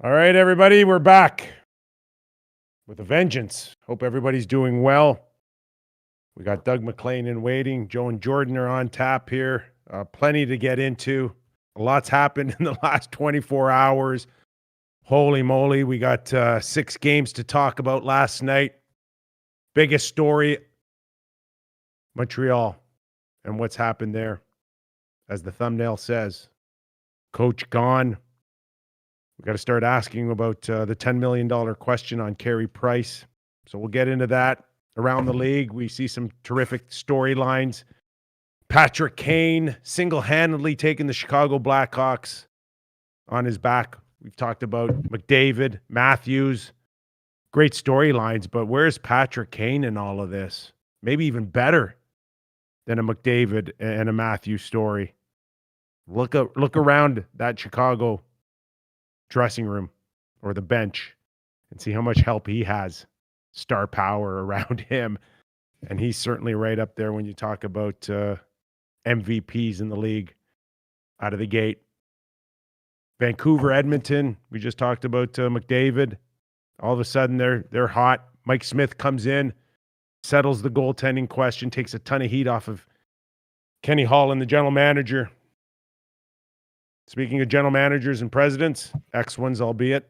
All right, everybody, we're back with a vengeance. Hope everybody's doing well. We got Doug Maclean in waiting. Joe and Jordan are on tap here. Plenty to get into. A lot's happened in the last 24 hours. Holy moly, we got 6 games to talk about last night. Biggest story, Montreal, and what's happened there. As the thumbnail says, coach gone. We got to start asking about the $10 million question on Carey Price. So we'll get into that. Around the league, we see some terrific storylines. Patrick Kane single-handedly taking the Chicago Blackhawks on his back. We've talked about McDavid, Matthews. Great storylines, but where's Patrick Kane in all of this? Maybe even better than a McDavid and a Matthews story. Look around that Chicago dressing room or the bench and see how much help he has, star power around him. And he's certainly right up there when you talk about MVPs in the league out of the gate. Vancouver, Edmonton, we just talked about McDavid. All of a sudden they're hot. Mike Smith comes in, settles the goaltending question, takes a ton of heat off of Kenny Holland, the general manager. Speaking of general managers and presidents, ex-ones albeit,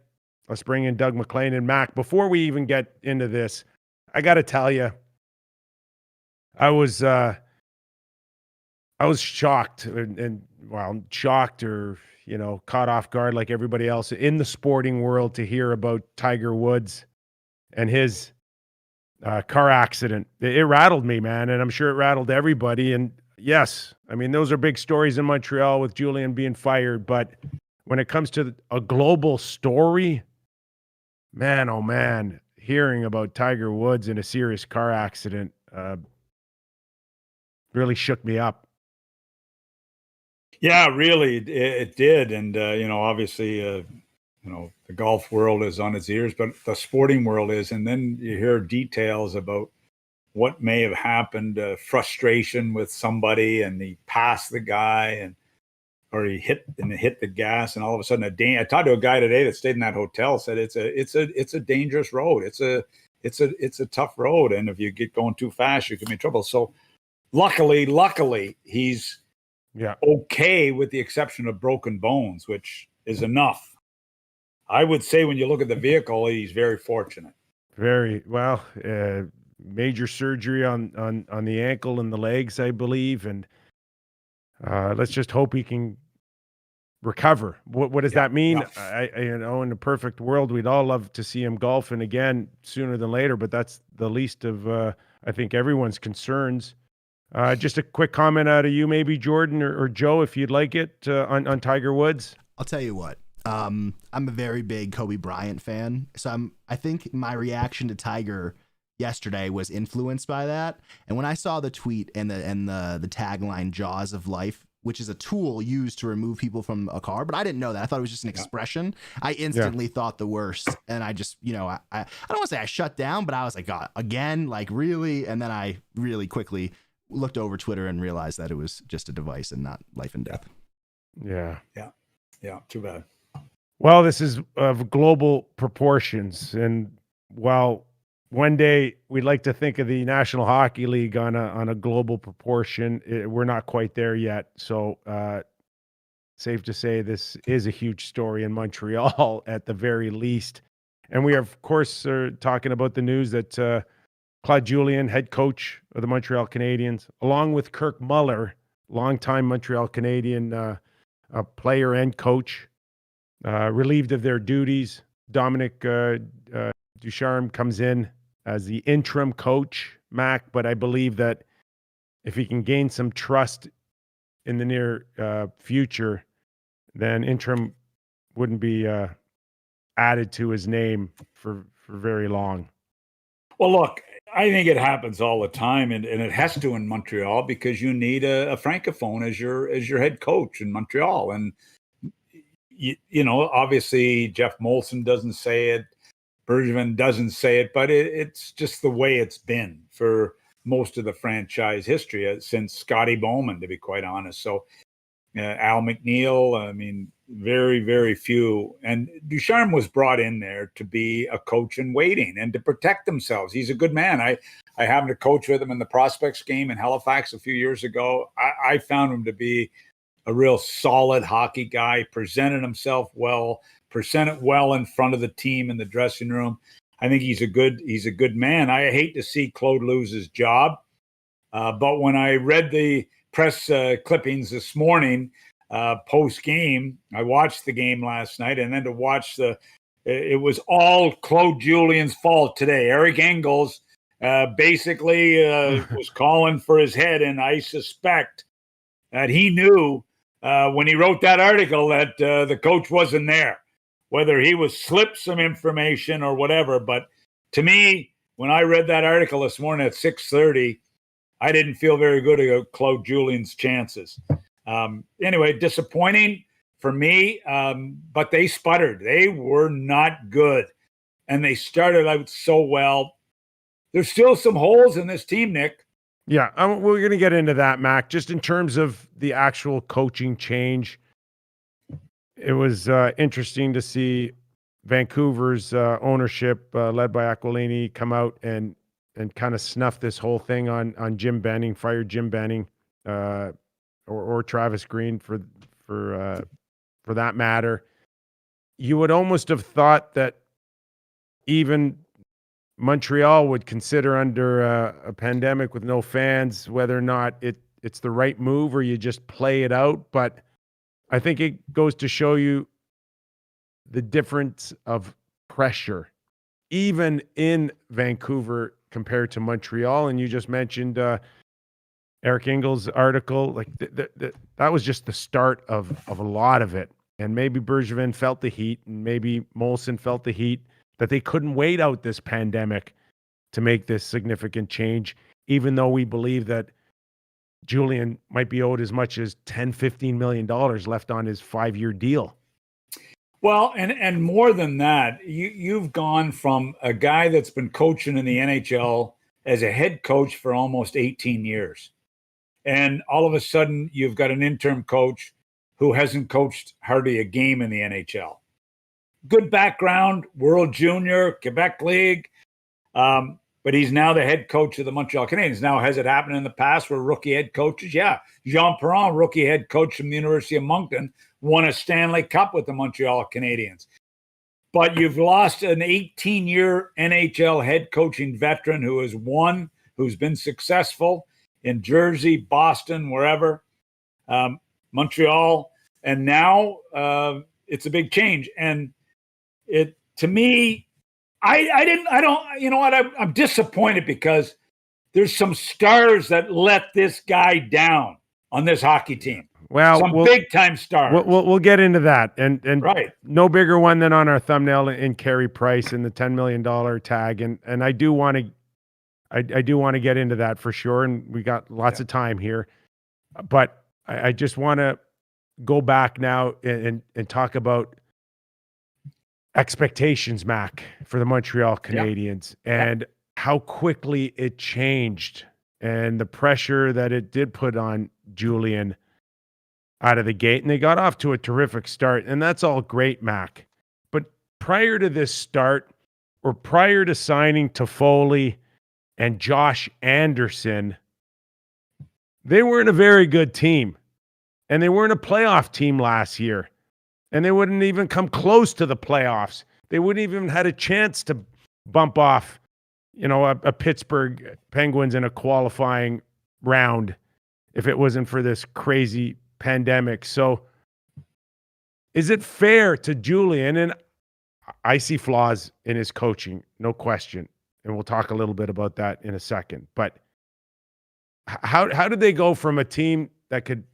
let's bring in Doug Maclean and Mac. Before we even get into this, I got to tell you, I was shocked shocked or, caught off guard like everybody else in the sporting world to hear about Tiger Woods and his car accident. It rattled me, man, and I'm sure it rattled everybody. And yes, I mean, those are big stories in Montreal with Julien being fired. But when it comes to a global story, man, oh man, hearing about Tiger Woods in a serious car accident really shook me up. Yeah, really, it did. And, obviously, the golf world is on its ears, but the sporting world is. And then you hear details about what may have happened, frustration with somebody, and he passed the guy, or he hit the gas, and all of a sudden I talked to a guy today that stayed in that hotel, said it's a dangerous road. It's a tough road, and if you get going too fast, you can be in trouble. So luckily he's okay, with the exception of broken bones, which is enough. I would say when you look at the vehicle, he's very fortunate. Very well. Major surgery on the ankle and the legs, I believe, and let's just hope he can recover. What does that mean? I in a perfect world, we'd all love to see him golfing again sooner than later, but that's the least of I think everyone's concerns. Just a quick comment out of you, maybe Jordan or Joe, if you'd like it, on Tiger Woods. I'll tell you what. I'm a very big Kobe Bryant fan, so I think my reaction to Tiger yesterday was influenced by that. And when I saw the tweet and the tagline "Jaws of Life," which is a tool used to remove people from a car, but I didn't know that. I thought it was just an expression. I instantly thought the worst, and I just, I don't want to say I shut down, but I was like, God, again, like really? And then I really quickly looked over Twitter and realized that it was just a device and not life and death. Yeah. Too bad. Well, this is of global proportions, and while one day we'd like to think of the National Hockey League on a global proportion, we're not quite there yet. So safe to say this is a huge story in Montreal at the very least. And we are, of course, talking about the news that Claude Julien, head coach of the Montreal Canadiens, along with Kirk Muller, longtime Montreal Canadian player and coach, relieved of their duties. Dominic Ducharme comes in as the interim coach, Mac, but I believe that if he can gain some trust in the near future, then interim wouldn't be added to his name for very long. Well, look, I think it happens all the time, and it has to in Montreal because you need a francophone as your head coach in Montreal. And, obviously Jeff Molson doesn't say it, Bergevin doesn't say it, but it's just the way it's been for most of the franchise history since Scotty Bowman, to be quite honest. So Al McNeil. I mean, very, very few. And Ducharme was brought in there to be a coach in waiting and to protect themselves. He's a good man. I happened to coach with him in the prospects game in Halifax a few years ago. I found him to be a real solid hockey guy, presented himself well, presented well in front of the team in the dressing room. I think he's a good man. I hate to see Claude lose his job. But when I read the press clippings this morning, post game, I watched the game last night, and then to watch it was all Claude Julien's fault today. Eric Engels basically was calling for his head, and I suspect that he knew when he wrote that article that the coach wasn't there, whether he was slipped some information or whatever. But to me, when I read that article this morning at 6:30, I didn't feel very good about Claude Julien's chances. Anyway, disappointing for me, but they sputtered. They were not good, and they started out so well. There's still some holes in this team, Nick. Yeah, we're going to get into that, Mac. Just in terms of the actual coaching change, it was interesting to see Vancouver's ownership, led by Aquilini, come out and kind of snuff this whole thing on Jim Benning, fired Jim Benning, or Travis Green for that matter. You would almost have thought that even Montreal would consider, under a pandemic with no fans, whether or not it's the right move or you just play it out. But I think it goes to show you the difference of pressure, even in Vancouver compared to Montreal. And you just mentioned Eric Engels' article. Like that was just the start of a lot of it. And maybe Bergevin felt the heat, and maybe Molson felt the heat, that they couldn't wait out this pandemic to make this significant change, even though we believe that Julien might be owed as much as $10-15 million left on his 5-year deal. Well, and more than that, you've gone from a guy that's been coaching in the NHL as a head coach for almost 18 years. And all of a sudden, you've got an interim coach who hasn't coached hardly a game in the NHL. Good background, World Junior, Quebec League, but he's now the head coach of the Montreal Canadiens. Now, has it happened in the past where rookie head coaches? Yeah. Jean Perron, rookie head coach from the University of Moncton, won a Stanley Cup with the Montreal Canadiens. But you've lost an 18-year NHL head coaching veteran who has won, who's been successful in Jersey, Boston, wherever, Montreal, and now it's a big change. And it, to me, I'm disappointed because there's some stars that let this guy down on this hockey team. Well, some big time stars. We'll get into that, and right. No bigger one than on our thumbnail in Carey Price and the $10 million tag, and I do want to get into that for sure, and we got lots of time here, but I just want to go back now and talk about expectations, Mac, for the Montreal Canadiens, and how quickly it changed, and the pressure that it did put on Julien out of the gate. And they got off to a terrific start, and that's all great, Mac. But prior to this start, or prior to signing Toffoli and Josh Anderson, they weren't a very good team, and they weren't a playoff team last year. And they wouldn't even come close to the playoffs. They wouldn't even had a chance to bump off, a Pittsburgh Penguins in a qualifying round if it wasn't for this crazy pandemic. So is it fair to Julien? And I see flaws in his coaching, no question. And we'll talk a little bit about that in a second. But how did they go from a team that could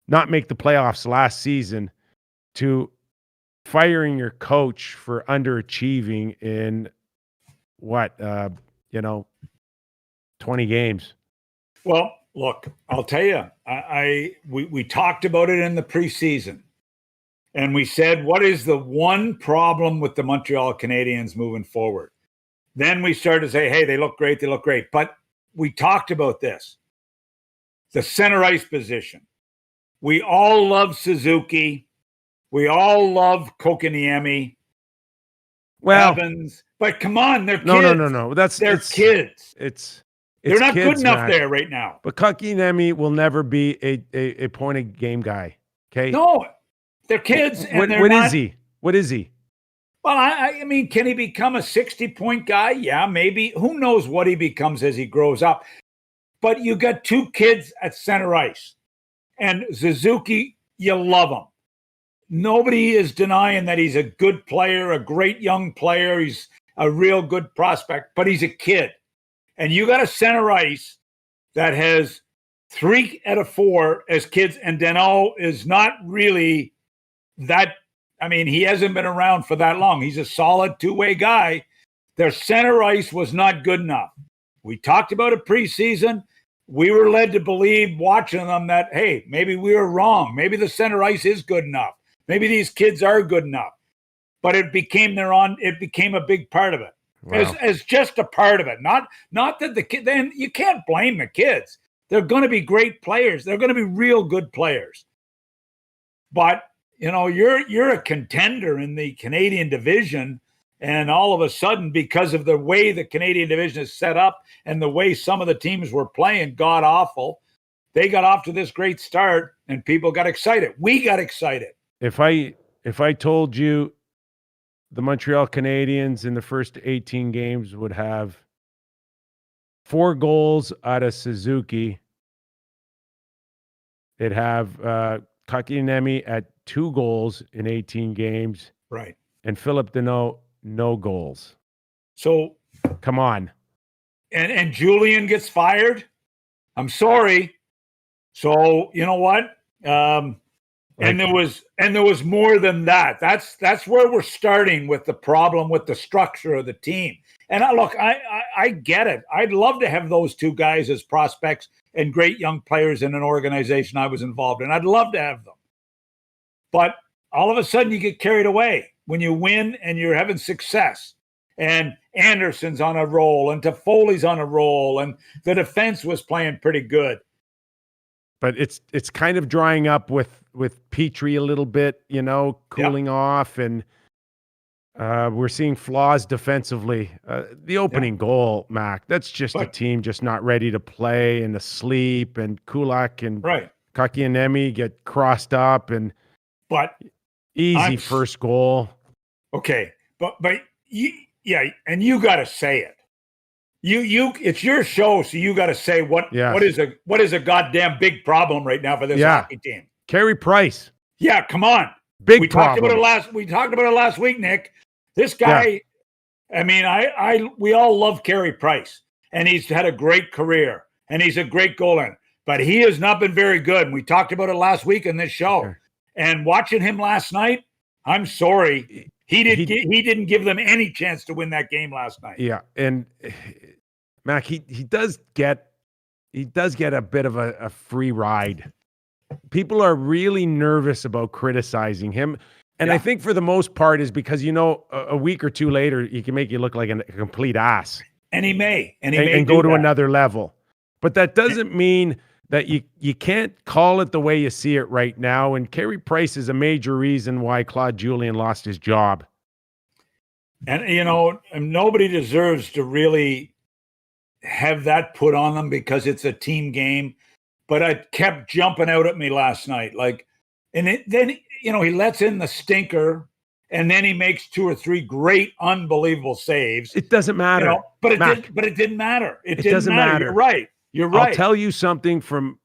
not make the playoffs last season to firing your coach for underachieving in 20 games? Well, look, I'll tell you, we talked about it in the preseason, and we said, what is the one problem with the Montreal Canadiens moving forward? Then we started to say, hey, they look great. But we talked about this, the center ice position. we all love Suzuki. We all love Kokoniemi. Well, Evans. But come on, they're kids. No. They're kids. They're not kids, good enough Mac. there right now. But Kokoniemi will never be a point of game guy. Okay. No, they're kids. And what is he? What is he? Well, I mean, can he become a 60-point guy? Yeah, maybe. Who knows what he becomes as he grows up? But you got two kids at center ice. And Suzuki, you love him. Nobody is denying that he's a good player, a great young player. He's a real good prospect, but he's a kid. And you got a center ice that has 3 out of 4 as kids, and Danault is not really that. I mean, he hasn't been around for that long. He's a solid two-way guy. Their center ice was not good enough. We talked about it preseason. We were led to believe watching them that, hey, maybe we were wrong. Maybe the center ice is good enough. Maybe these kids are good enough. But it became a big part of it. Wow. As just a part of it. Not that the kid, then you can't blame the kids. They're going to be great players. They're going to be real good players. But you're a contender in the Canadian division, and all of a sudden, because of the way the Canadian division is set up and the way some of the teams were playing, god awful, they got off to this great start, and people got excited. We got excited. If I told you the Montreal Canadiens in the first 18 games would have 4 goals out of Suzuki, they'd have Kokoniemi at 2 goals in 18 games. Right. And Philip Danault, no goals. So come on. And Julien gets fired. I'm sorry. So you know what? And there was more than that. That's where we're starting with the problem with the structure of the team. And I get it. I'd love to have those 2 guys as prospects and great young players in an organization I was involved in. I'd love to have them. But all of a sudden you get carried away when you win and you're having success. And Anderson's on a roll and Toffoli's on a roll and the defense was playing pretty good. But it's kind of drying up with Petrie a little bit, cooling off, and we're seeing flaws defensively. The opening goal, Mac, that's just a team just not ready to play and asleep, and Kulak and Kokoniemi get crossed up, and easy first goal. Okay, but and you got to say it. You it's your show, so you got to say what is a goddamn big problem right now for this hockey team. Carey Price. Yeah, come on. Big problem. We talked about it last week, Nick. This guy, I mean, we all love Carey Price, and he's had a great career, and he's a great goaltender, but he has not been very good. And we talked about it last week in this show. Okay. And watching him last night, I'm sorry, he didn't give them any chance to win that game last night. Yeah, and Mac, he does get a bit of a free ride. People are really nervous about criticizing him. And I think for the most part is because, a week or 2 later, he can make you look like a complete ass. And he may. And go to another level. But that doesn't mean that you can't call it the way you see it right now. And Carey Price is a major reason why Claude Julien lost his job. And, nobody deserves to really have that put on them because it's a team game. But it kept jumping out at me last night. Then he lets in the stinker, and then he makes 2 or 3 great, unbelievable saves. It doesn't matter. But it didn't matter. It doesn't matter. You're right. I'll tell you something from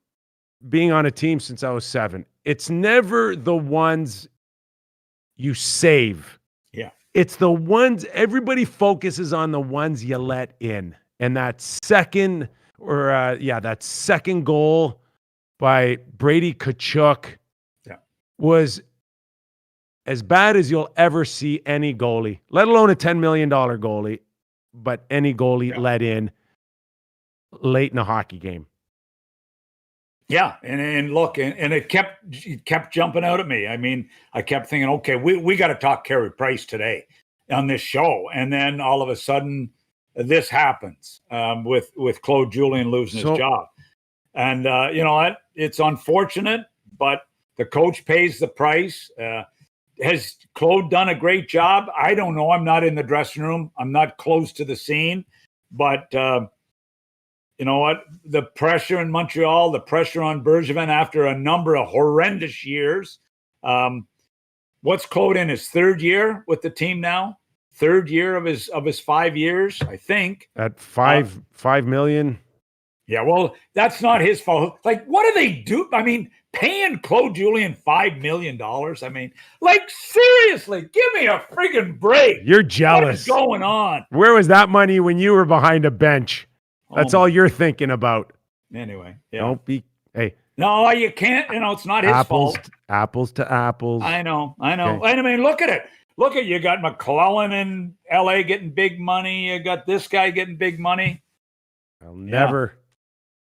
being on a team since I was 7. It's never the ones you save. Yeah. It's the ones, everybody focuses on the ones you let in. And that second goal by Brady Tkachuk was as bad as you'll ever see any goalie, let alone a $10 million goalie, but any goalie let in late in a hockey game. Yeah, and look, and it kept jumping out at me. I mean, I kept thinking, okay, we got to talk Carey Price today on this show, and then all of a sudden, this happens with Claude Julien losing his job, and you know what? It's unfortunate, but The coach pays the price. Has Claude done a great job? I don't know. I'm not in the dressing room. I'm not close to the scene. But you know what? The pressure in Montreal, the pressure on Bergevin after a number of horrendous years. What's Claude in his third year with the team now? Third year of his 5 years, I think. At $5 million. Yeah, well, that's not his fault. Like, what do they do? I mean, paying Claude Julien $5 million. I mean, like, seriously, give me a friggin' break. You're jealous. What is going on? Where was that money when you were behind a bench? That's all you're thinking about. Anyway, yeah. Don't be. Hey. No, you can't. You know, it's not his fault. Apples to apples. I know. Okay. And I mean, look at it. Look at you got McClellan in LA getting big money. You got this guy getting big money. I'll never.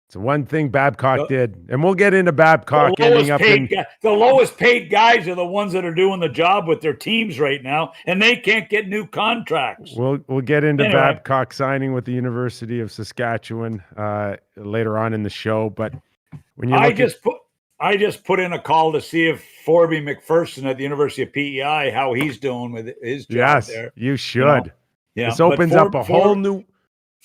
It's one thing Babcock did, and we'll get into Babcock the lowest paid guys are the ones that are doing the job with their teams right now, and they can't get new contracts. We'll get into Babcock signing with the University of Saskatchewan later on in the show, but when you I just put in a call to see if Forby McPherson at the University of PEI how he's doing with his job there. Yes, you should. Yeah, this opens up a whole new.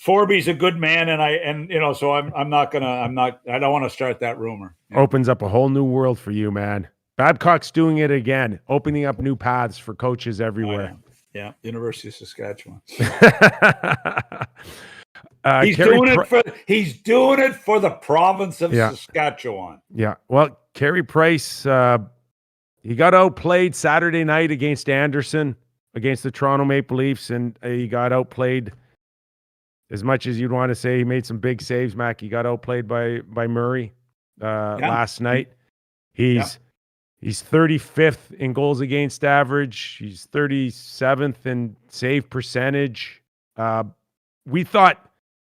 Forby's a good man, and you know, so I don't want to start that rumor. Opens up a whole new world for you, man. Babcock's doing it again, opening up new paths for coaches everywhere. Yeah, University of Saskatchewan. He's doing it for the province of Saskatchewan. Yeah. Well, Carey Price, he got outplayed Saturday night against Anderson, against the Toronto Maple Leafs, and he got outplayed. As much as you'd want to say he made some big saves, Mac, he got outplayed by Murray last night. He's 35th in goals against average. He's 37th in save percentage. We thought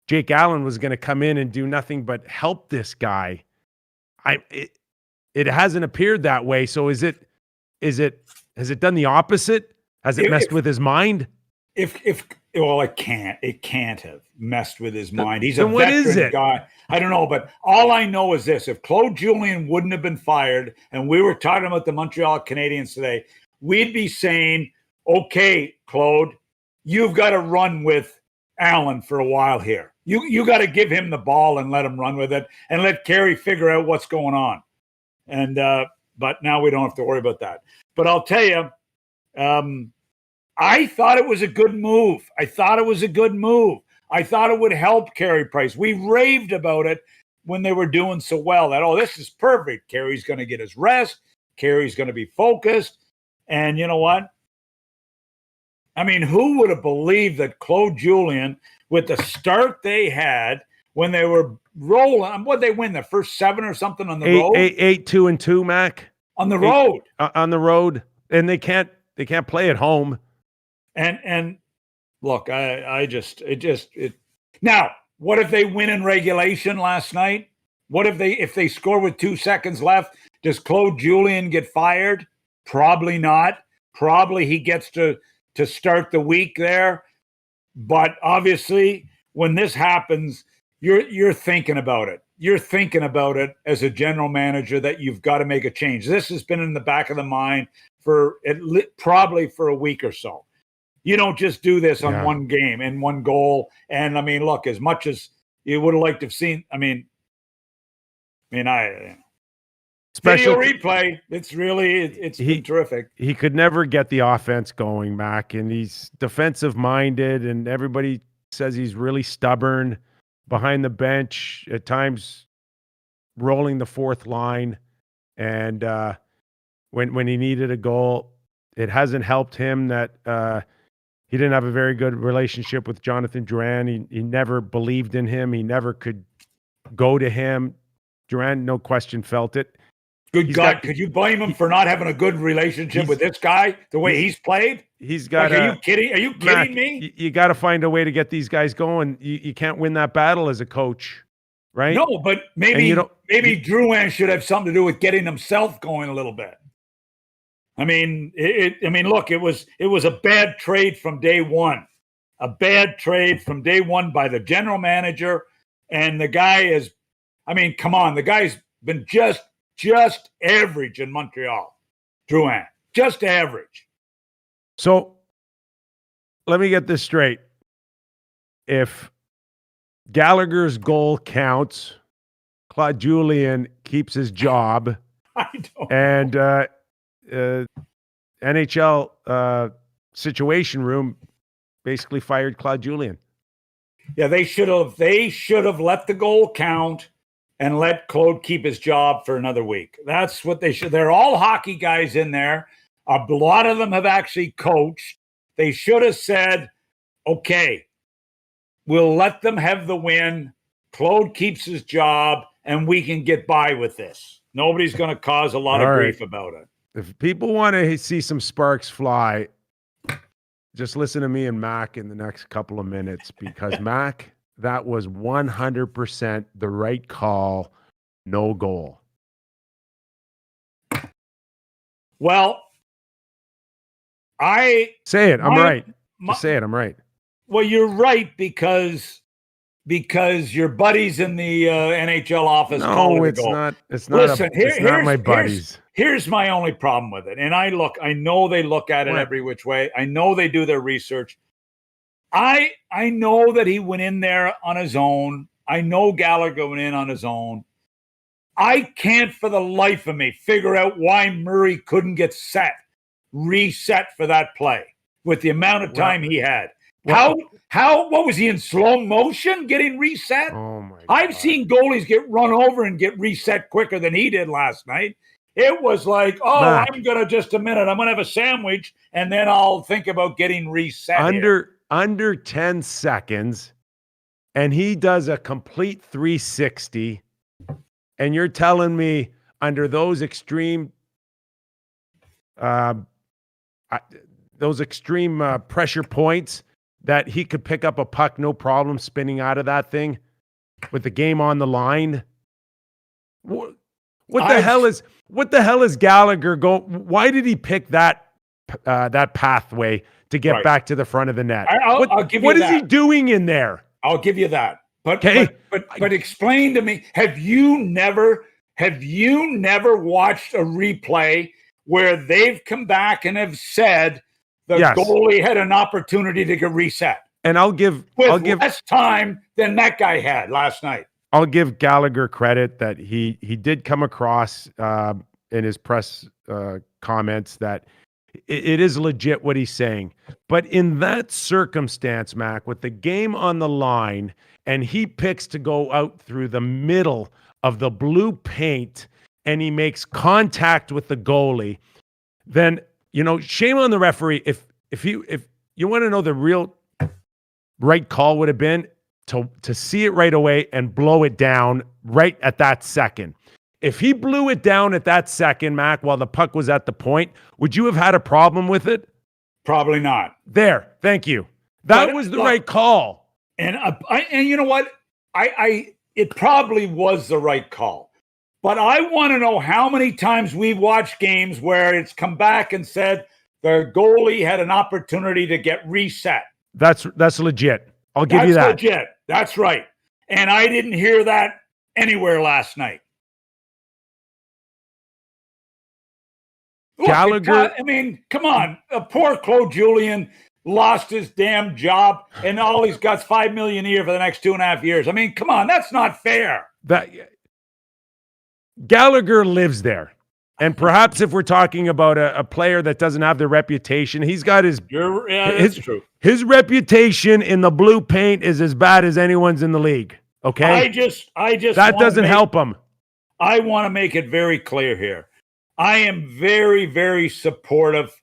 Jake Allen was going to come in and do nothing but help this guy. It hasn't appeared that way. So has it done the opposite? Has it messed with his mind? Well, it can't have messed with his mind. He's a veteran guy. I don't know, but all I know is this: if Claude Julien wouldn't have been fired, and we were talking about the Montreal Canadiens today, we'd be saying, "Okay, Claude, you've got to run with Allen for a while here. You got to give him the ball and let him run with it, and let Carey figure out what's going on." And but now we don't have to worry about that. But I'll tell you. I thought it was a good move. I thought it would help Carey Price. We raved about it when they were doing so well. That, this is perfect. Carey's going to get his rest. Carey's going to be focused. And you know what? I mean, who would have believed that Claude Julien, with the start they had when they were rolling, what they win, the first 7 or something on the road? 8-2-2, Mac. On the road. On the road. And they can't play at home. And look, now, what if they win in regulation last night? What if they score with 2 seconds left? Does Claude Julien get fired? Probably not. Probably he gets to start the week there. But obviously, when this happens, you're thinking about it. You're thinking about it as a general manager that you've got to make a change. This has been in the back of the mind probably for a week or so. You don't just do this on one game and one goal. And I mean, look, as much as you would have liked to have seen, video replay, it's been terrific. He could never get the offense going, Mac, and he's defensive minded, and everybody says he's really stubborn behind the bench, at times rolling the fourth line. And when he needed a goal, it hasn't helped him that he didn't have a very good relationship with Jonathan Drouin. He never believed in him. He never could go to him. Drouin, no question, felt it. Good God, could you blame him for not having a good relationship with this guy, the way he's played? He's got. Are you kidding? Are you kidding Mac, me? You got to find a way to get these guys going. You can't win that battle as a coach, right? No, but maybe Drouin should have something to do with getting himself going a little bit. I mean, look, it was a bad trade from day one. A bad trade from day one by the general manager. And the guy come on, the guy's been just Just average in Montreal. Drouin. Just average. So let me get this straight. If Gallagher's goal counts, Claude Julien keeps his job, I don't and NHL Situation Room basically fired Claude Julien. Yeah, they should have let the goal count and let Claude keep his job for another week. That's what they should. They're all hockey guys in there. A lot of them have actually coached. They should have said, okay, we'll let them have the win. Claude keeps his job, and we can get by with this. Nobody's going to cause a lot of grief about it. If people want to see some sparks fly, just listen to me and Mac in the next couple of minutes, because Mac, that was 100% the right call. No goal. Well, say it. I'm right. Just say it. I'm right. Well, you're right because your buddies in the NHL office call it a goal. It's not. Listen, it's not my buddies. Here's my only problem with it. And I know they look at it every which way. I know they do their research. I know that he went in there on his own. I know Gallagher went in on his own. I can't for the life of me figure out why Murray couldn't get reset for that play with the amount of time he had. What was he in slow motion getting reset? Oh my God. I've seen goalies get run over and get reset quicker than he did last night. It was like, Mac, I'm going to just a minute. I'm going to have a sandwich and then I'll think about getting reset. Under 10 seconds, and he does a complete 360. And you're telling me under those extreme pressure points that he could pick up a puck, no problem, spinning out of that thing with the game on the line? What the hell is Gallagher go? Why did he pick that pathway to get back to the front of the net? I'll give you what that. Is he doing in there? I'll give you that. But explain to me, have you never watched a replay where they've come back and have said the goalie had an opportunity to get reset? And I'll give less time than that guy had last night. I'll give Gallagher credit that he did come across in his press comments that it is legit what he's saying. But in that circumstance, Mac, with the game on the line, and he picks to go out through the middle of the blue paint, and he makes contact with the goalie, then, shame on the referee. If you want to know the real right call would have been to see it right away and blow it down right at that second. If he blew it down at that second, Mac, while the puck was at the point, would you have had a problem with it? Probably not. There. Thank you. That was the right call. And you know what? It probably was the right call. But I want to know how many times we've watched games where it's come back and said the goalie had an opportunity to get reset. That's legit. I'll give you that. That's legit. That's right. And I didn't hear that anywhere last night. Gallagher. Come on. Poor Claude Julien lost his damn job, and all he's got's $5 million a year for the next 2.5 years. Come on. That's not fair. Gallagher lives there. And perhaps if we're talking about a player that doesn't have the reputation, he's got that's true. His reputation in the blue paint is as bad as anyone's in the league. Okay? That doesn't help him. I want to make it very clear here. I am very, very supportive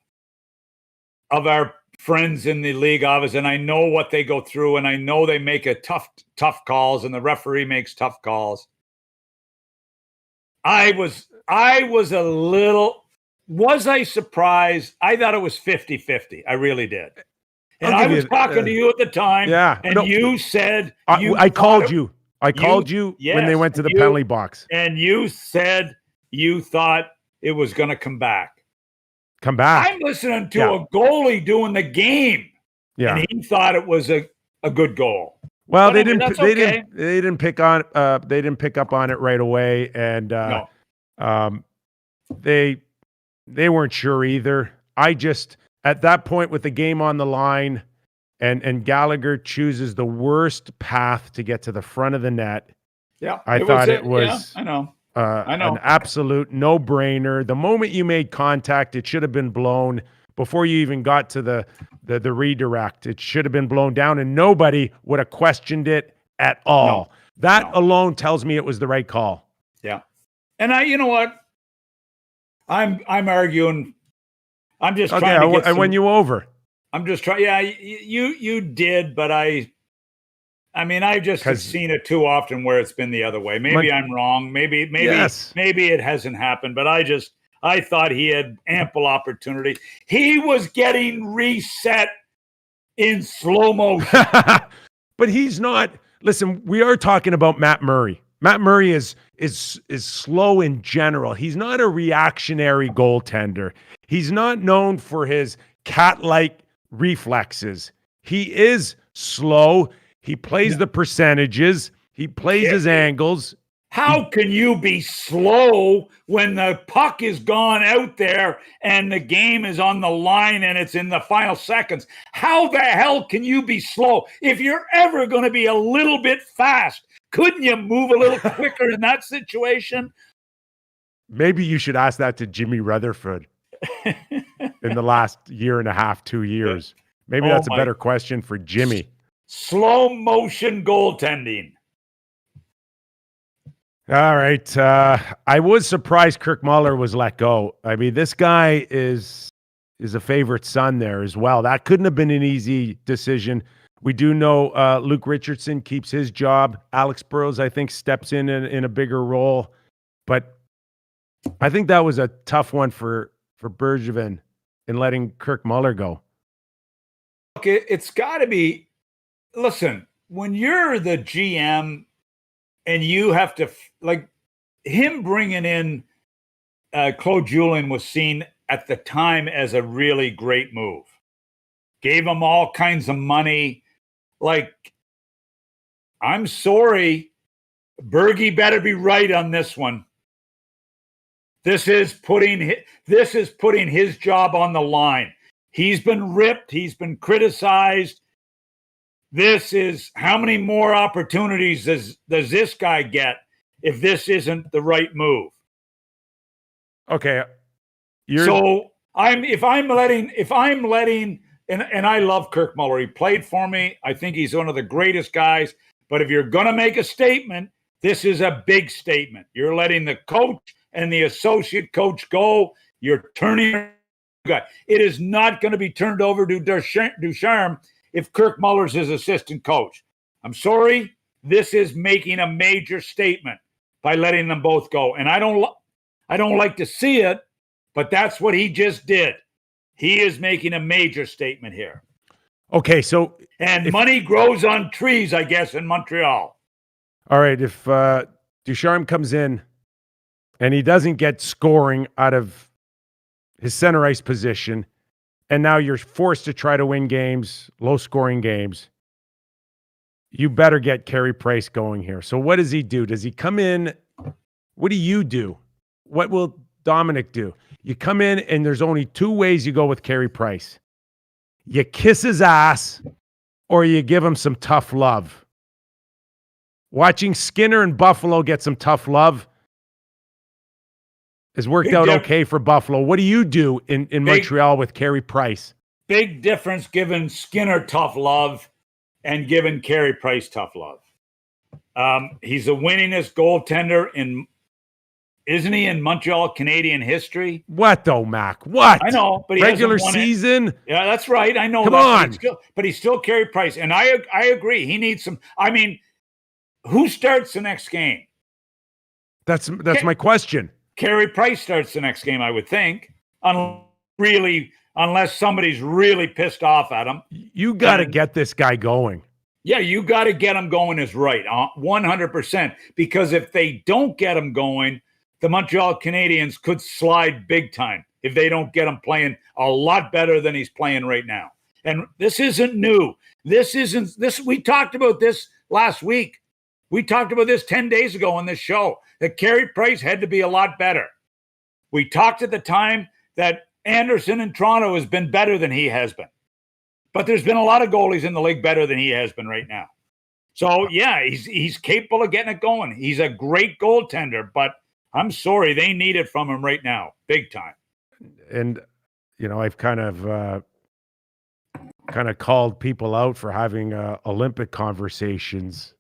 of our friends in the league office, and I know what they go through, and I know they make tough calls, and the referee makes tough calls. I was I surprised? I thought it was 50-50. I really did. And I was talking to you at the time, you said I called you. I called you when they went to the penalty box. And you said you thought it was going to come back. Come back. I'm listening to a goalie doing the game. Yeah. And he thought it was a good goal. Well, they didn't pick up on it right away. And They weren't sure either. I just, at that point with the game on the line, and Gallagher chooses the worst path to get to the front of the net. Yeah, I thought it was I know. an absolute no-brainer. The moment you made contact, it should have been blown before you even got to the redirect. It should have been blown down, and nobody would have questioned it at all. That alone tells me it was the right call. Yeah. And you know what? I'm arguing. I'm just trying to get I won you over. I'm just trying. Yeah, you did, but I mean, I just have seen it too often where it's been the other way. Maybe I'm wrong. Maybe it hasn't happened, but I thought he had ample opportunity. He was getting reset in slow motion. But he's not. Listen, we are talking about Matt Murray. Matt Murray is slow in general. He's not a reactionary goaltender. He's not known for his cat-like reflexes. He is slow. He plays the percentages. He plays his angles. How can you be slow when the puck is gone out there and the game is on the line and it's in the final seconds? How the hell can you be slow? If you're ever going to be a little bit fast, couldn't you move a little quicker in that situation? Maybe you should ask that to Jimmy Rutherford in the last year and a half, 2 years. Maybe that's a better question for Jimmy. Slow motion goaltending. All right. I was surprised Kirk Muller was let go. I mean, this guy is a favorite son there as well. That couldn't have been an easy decision. We do know Luke Richardson keeps his job. Alex Burrows, I think, steps in a bigger role. But I think that was a tough one for Bergevin in letting Kirk Muller go. Okay, it's got to be. Listen, when you're the GM and you have to, like, him bringing in Claude Julien was seen at the time as a really great move. Gave him all kinds of money. Like, I'm sorry, Bergie better be right on this one. This is putting his job on the line. He's been ripped. He's been criticized. This is how many more opportunities does this guy get if this isn't the right move? Okay. If I'm letting and I love Kirk Muller. He played for me. I think he's one of the greatest guys. But if you're gonna make a statement, this is a big statement. You're letting the coach and the associate coach go. You're turning guy. It is not going to be turned over to Ducharme if Kirk Muller's his assistant coach. I'm sorry. This is making a major statement by letting them both go. And I don't like to see it, but that's what he just did. He is making a major statement here. Okay, so money grows on trees, I guess, in Montreal. All right, if Ducharme comes in and he doesn't get scoring out of his center ice position, and now you're forced to try to win games, low-scoring games, you better get Carey Price going here. So what does he do? Does he come in? What do you do? What will Dominic do? You come in, and there's only two ways you go with Carey Price. You kiss his ass, or you give him some tough love. Watching Skinner and Buffalo get some tough love has worked out okay for Buffalo. What do you do in Montreal with Carey Price? Big difference giving Skinner tough love and giving Carey Price tough love. He's the winningest goaltender isn't he, in Montreal Canadian history? What though, Mac? What? I know, but he regular season. Yeah, that's right. I know. Come on, but he's still Carey Price, and I agree. He needs some. I mean, who starts the next game? That's my question. Carey Price starts the next game, I would think, unless somebody's really pissed off at him. You got to get this guy going. Yeah, you got to get him going is right, 100%. Because if they don't get him going, the Montreal Canadiens could slide big time if they don't get him playing a lot better than he's playing right now. And this isn't new. We talked about this last week. We talked about this 10 days ago on this show, that Carey Price had to be a lot better. We talked at the time that Anderson in Toronto has been better than he has been. But there's been a lot of goalies in the league better than he has been right now. So, yeah, he's capable of getting it going. He's a great goaltender, but I'm sorry, they need it from him right now, big time. And, I've kind of called people out for having Olympic conversations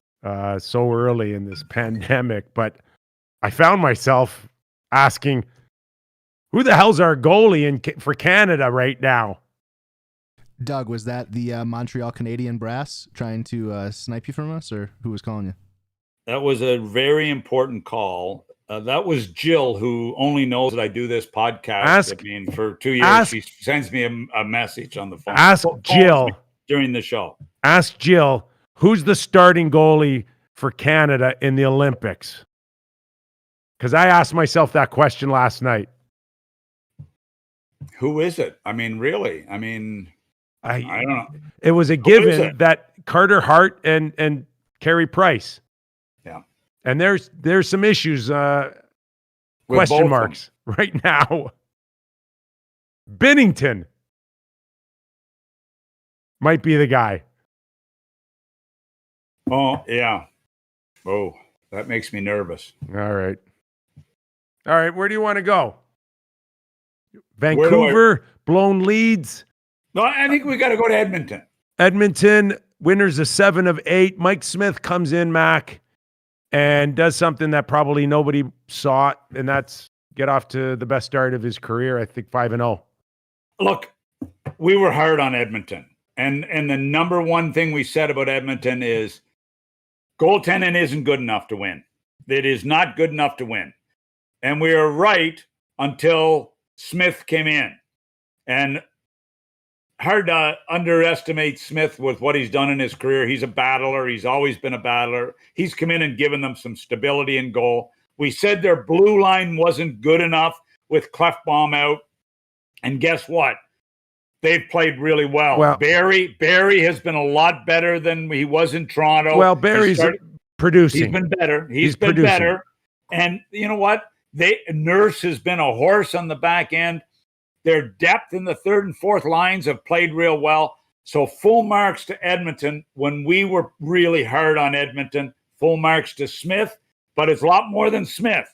so early in this pandemic, but I found myself asking, who the hell's our goalie for Canada right now? Doug, was that the Montreal Canadiens brass trying to snipe you from us, or who was calling you? That was a very important call. That was Jill, who only knows that I do this podcast. For 2 years, she sends me a message on the phone. Ask Jill during the show. Ask Jill, who's the starting goalie for Canada in the Olympics? Because I asked myself that question last night. Who is it? I mean, really? I mean, I don't know. It was a given that Carter Hart and Carey Price. Yeah. And there's some issues, question marks right now. Binnington might be the guy. Oh, yeah. Oh, that makes me nervous. All right. Where do you want to go? Vancouver, blown leads. No, I think we got to go to Edmonton. Edmonton, winners of 7 of 8. Mike Smith comes in, Mac, and does something that probably nobody saw, and that's get off to the best start of his career, I think 5-0. Look, we were hard on Edmonton. And the number one thing we said about Edmonton is goaltending isn't good enough to win. It is not good enough to win. And we were right until Smith came in. And hard to underestimate Smith with what he's done in his career. He's a battler. He's always been a battler. He's come in and given them some stability in goal. We said their blue line wasn't good enough with Clefbaum out. And guess what? They've played really well. Barry has been a lot better than he was in Toronto. Well, Barry's producing. He's been better. He's been producing. Better. And you know what? Nurse has been a horse on the back end. Their depth in the third and fourth lines have played real well. So full marks to Edmonton when we were really hard on Edmonton. Full marks to Smith, but it's a lot more than Smith.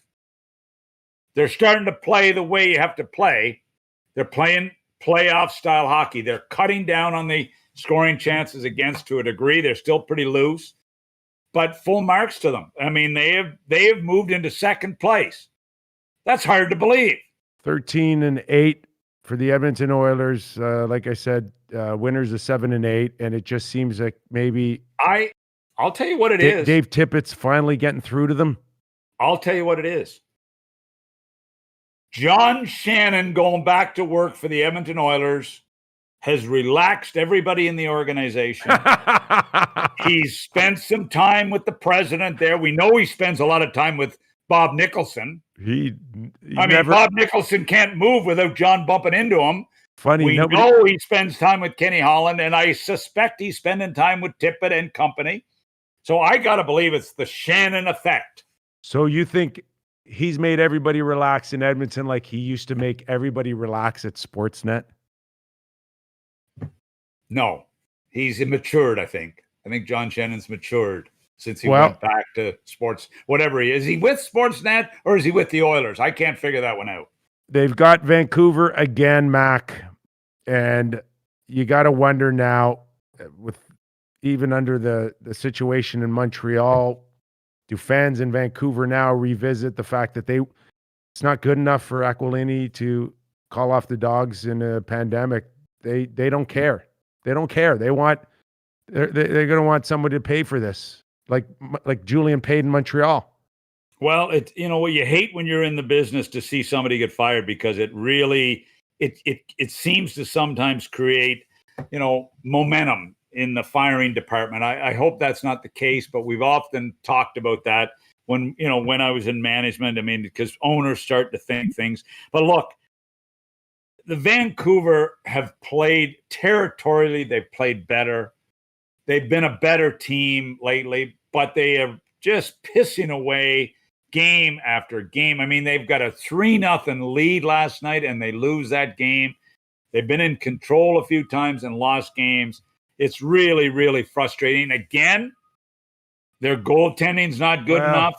They're starting to play the way you have to play. They're playing playoff style hockey. They're cutting down on the scoring chances against to a degree. They're still pretty loose, but full marks to them. I mean, they have moved into second place. That's hard to believe. 13 and 8 for the Edmonton Oilers. Like I said, winners of 7 and 8, and it just seems like maybe I'll tell you what it is. Dave Tippett's finally getting through to them. I'll tell you what it is. John Shannon going back to work for the Edmonton Oilers has relaxed everybody in the organization. He's spent some time with the president there. We know he spends a lot of time with Bob Nicholson. Bob Nicholson can't move without John bumping into him. We know he spends time with Kenny Holland, and I suspect he's spending time with Tippett and company. So I got to believe it's the Shannon effect. So you think he's made everybody relax in Edmonton like he used to make everybody relax at Sportsnet? No, he's matured, I think. I think John Shannon's matured since he went back to sports, whatever he is. Is he with Sportsnet or is he with the Oilers? I can't figure that one out. They've got Vancouver again, Mac, and you got to wonder now, with even under the situation in Montreal, do fans in Vancouver now revisit the fact that it's not good enough for Aquilini to call off the Dogs in a pandemic? They don't care. They don't care. They're going to want somebody to pay for this, like Julien paid in Montreal. Well, what you hate when you're in the business to see somebody get fired, because it really it seems to sometimes create momentum in the firing department. I hope that's not the case, but we've often talked about that when I was in management. I mean, because owners start to think things. But look, the Vancouver have played territorially. They've played better. They've been a better team lately, but they have just pissing away game after game. I mean, they've got a 3-0 lead last night, and they lose that game. They've been in control a few times and lost games. It's really, really frustrating. Again, their goaltending's not good enough.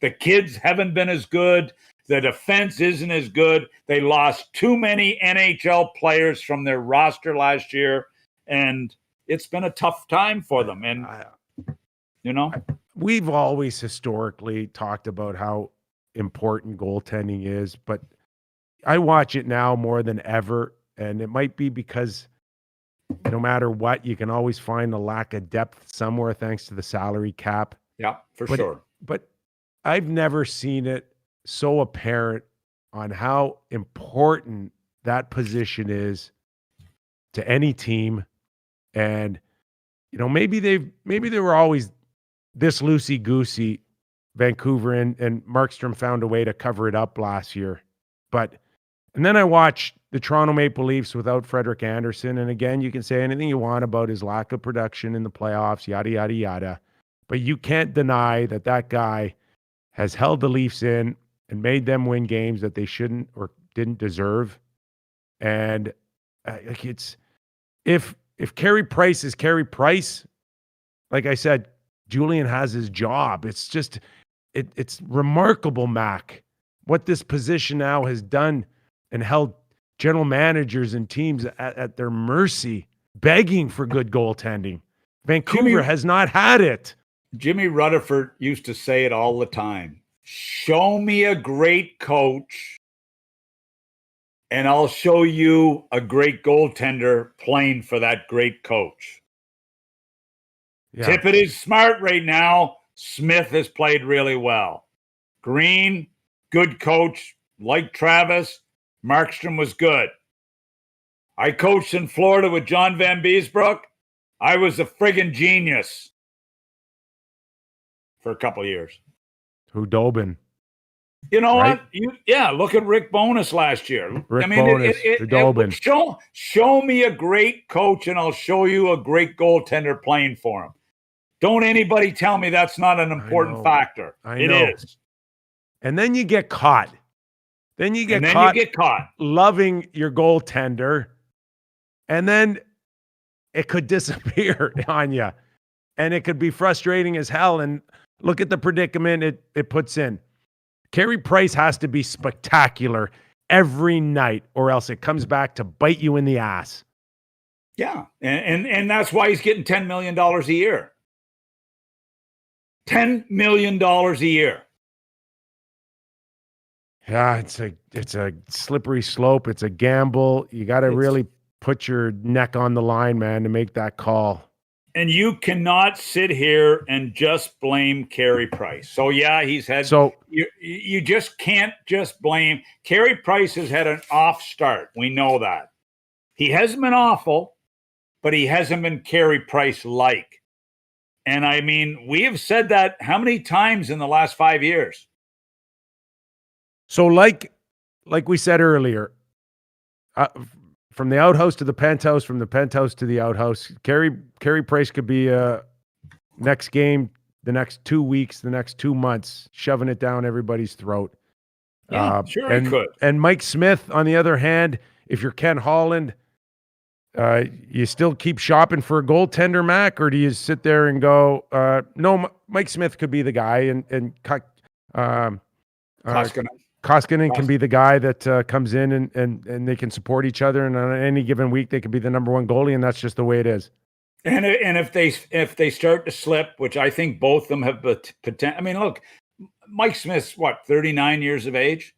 The kids haven't been as good. The defense isn't as good. They lost too many NHL players from their roster last year, and it's been a tough time for them. And, we've always historically talked about how important goaltending is, but I watch it now more than ever, and it might be because no matter what, you can always find a lack of depth somewhere thanks to the salary cap. Yeah, for sure. But I've never seen it so apparent on how important that position is to any team. And, maybe they were always this loosey-goosey, Vancouver, and Markstrom found a way to cover it up last year. And then I watched the Toronto Maple Leafs without Frederik Andersen. And again, you can say anything you want about his lack of production in the playoffs, yada, yada, yada. But you can't deny that guy has held the Leafs in and made them win games that they shouldn't or didn't deserve. And if Carey Price is Carey Price, like I said, Julien has his job. It's just, it's remarkable, Mac, what this position now has done and held general managers and teams at their mercy, begging for good goaltending. Vancouver has not had it. Jimmy Rutherford used to say it all the time. Show me a great coach, and I'll show you a great goaltender playing for that great coach. Yeah. Tippett is smart right now. Smith has played really well. Green, good coach, like Travis. Markstrom was good. I coached in Florida with John Van Beesbrook. I was a friggin' genius for a couple of years. Hudobin. You know right? What? Look at Rick Bowness last year. Hudobin. Show me a great coach, and I'll show you a great goaltender playing for him. Don't anybody tell me that's not an important factor. It is. And then you get caught. Then you get caught loving your goaltender, and then it could disappear on you, and it could be frustrating as hell. And look at the predicament it puts in. Carey Price has to be spectacular every night, or else it comes back to bite you in the ass. Yeah, and that's why he's getting $10 million a year. $10 million a year. Yeah, it's a slippery slope. It's a gamble. You got to really put your neck on the line, man, to make that call. And you cannot sit here and just blame Carey Price. So yeah, he's had. So you just can't just blame. Carey Price has had an off start. We know that. He hasn't been awful, but he hasn't been Carey Price like. And I mean, we have said that how many times in the last 5 years? So like we said earlier, from the outhouse to the penthouse, from the penthouse to the outhouse, Carey Price could be next game, the next 2 weeks, the next 2 months, shoving it down everybody's throat. Yeah, sure he could. And Mike Smith, on the other hand, if you're Ken Holland, you still keep shopping for a goaltender, Mac, or do you sit there and go, no, Mike Smith could be the guy, and Koskinen can be the guy that comes in and they can support each other, and on any given week they could be the number one goalie, and that's just the way it is. And if they start to slip, which I think both of them have potential. I mean, look, Mike Smith's 39 years of age.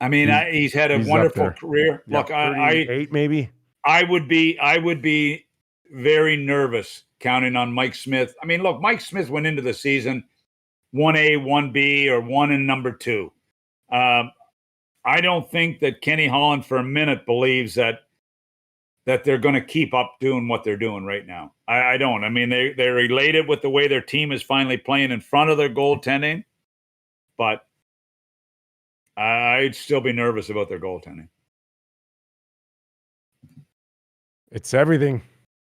I mean, he's had a wonderful career. Yeah, look, 38 maybe. I would be very nervous counting on Mike Smith. I mean, look, Mike Smith went into the season 1A, 1B, or 1 and number 2. I don't think that Kenny Holland for a minute believes that they're going to keep up doing what they're doing right now. I don't. I mean, they're elated with the way their team is finally playing in front of their goaltending, but I'd still be nervous about their goaltending. It's everything.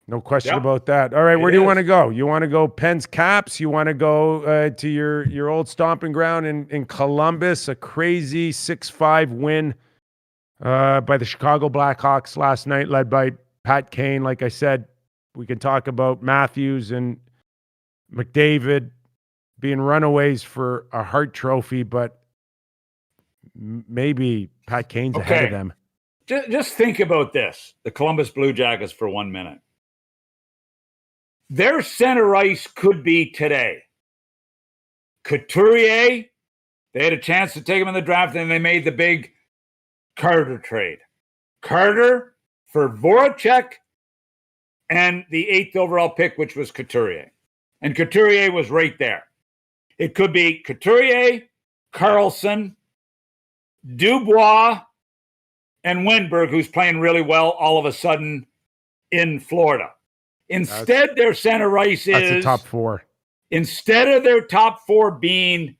No question Yep. about that. All right, where It do you is. want to go? You want to go Pens Caps? You want to go to your old stomping ground in Columbus? A crazy 6-5 win by the Chicago Blackhawks last night, led by Pat Kane. Like I said, we can talk about Matthews and McDavid being runaways for a Hart Trophy, but maybe Pat Kane's ahead of them. Just think about this, the Columbus Blue Jackets, for 1 minute. Their center ice could be today Couturier. They had a chance to take him in the draft, and they made the big Carter trade. Carter for Voracek and the 8th overall pick, which was Couturier. And Couturier was right there. It could be Couturier, Carlson, Dubois, and Wenberg, who's playing really well all of a sudden in Florida. Instead, their center ice That's a is top 4. Instead of their top 4 being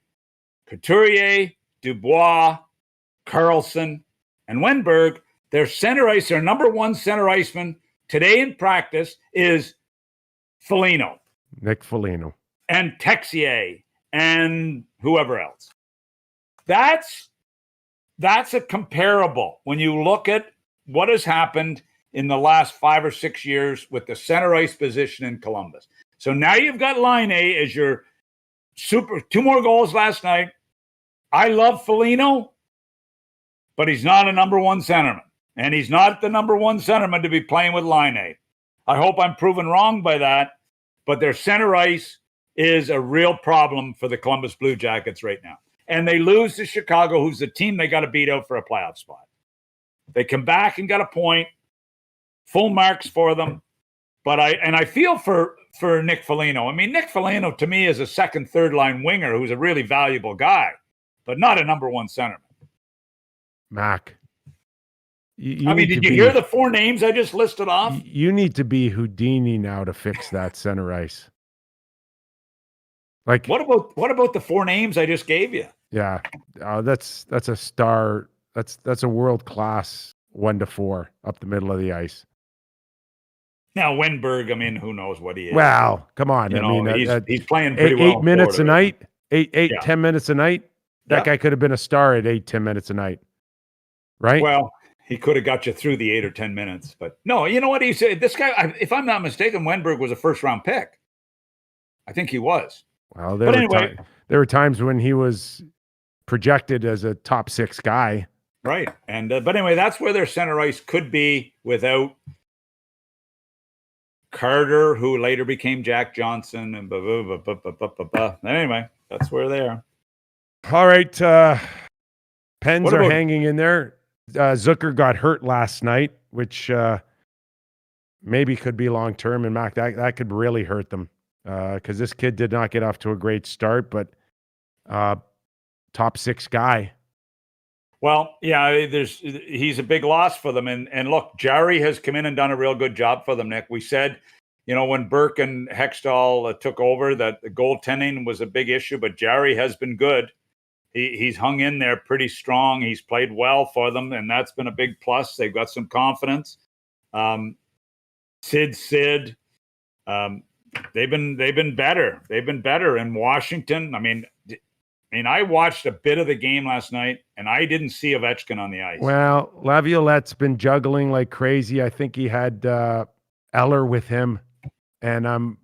Couturier, Dubois, Carlson, and Wenberg, their center ice, their number 1 center iceman today in practice is Foligno. Nick Foligno. And Texier and whoever else. That's a comparable when you look at what has happened in the last 5 or 6 years with the center ice position in Columbus. So now you've got Line A as your 2 more goals last night. I love Foligno, but he's not a number 1 centerman. And he's not the number 1 centerman to be playing with Line A. I hope I'm proven wrong by that, but their center ice is a real problem for the Columbus Blue Jackets right now. And they lose to Chicago, who's the team they got to beat out for a playoff spot. They come back and got a point. Full marks for them. But I feel for Nick Foligno. I mean, Nick Foligno to me is a second, third line winger who's a really valuable guy, but not a number 1 centerman. Mac. Did you hear the 4 names I just listed off? You need to be Houdini now to fix that center ice. Like, what about the 4 names I just gave you? Yeah, that's a star. That's a world class 1 to 4 up the middle of the ice. Now Wenberg, I mean, who knows what he is? Well, come on. He's playing pretty well. 8 minutes a night, 10 minutes a night. That Yeah. guy could have been a star at 8-10 minutes a night, right? Well, he could have got you through the 8 or 10 minutes, but no. You know what he said? This guy, if I'm not mistaken, Wenberg was a 1st-round pick. I think he was. Well, there were times when he was projected as a top 6 guy. Right. And but anyway, that's where their center ice could be without Carter, who later became Jack Johnson, and anyway, that's where they are. All right. Pens are hanging in there. Zucker got hurt last night, which maybe could be long-term. And Mac, that could really hurt them because this kid did not get off to a great start, but top 6 guy. Well, yeah, he's a big loss for them. And look, Jarry has come in and done a real good job for them, Nick. We said, when Burke and Hextall took over, that the goaltending was a big issue, but Jarry has been good. He's hung in there pretty strong. He's played well for them, and that's been a big plus. They've got some confidence. Sid. They've been better. They've been better in Washington. I mean, I watched a bit of the game last night, and I didn't see Ovechkin on the ice. Well, Laviolette's been juggling like crazy. I think he had Eller with him, and I'm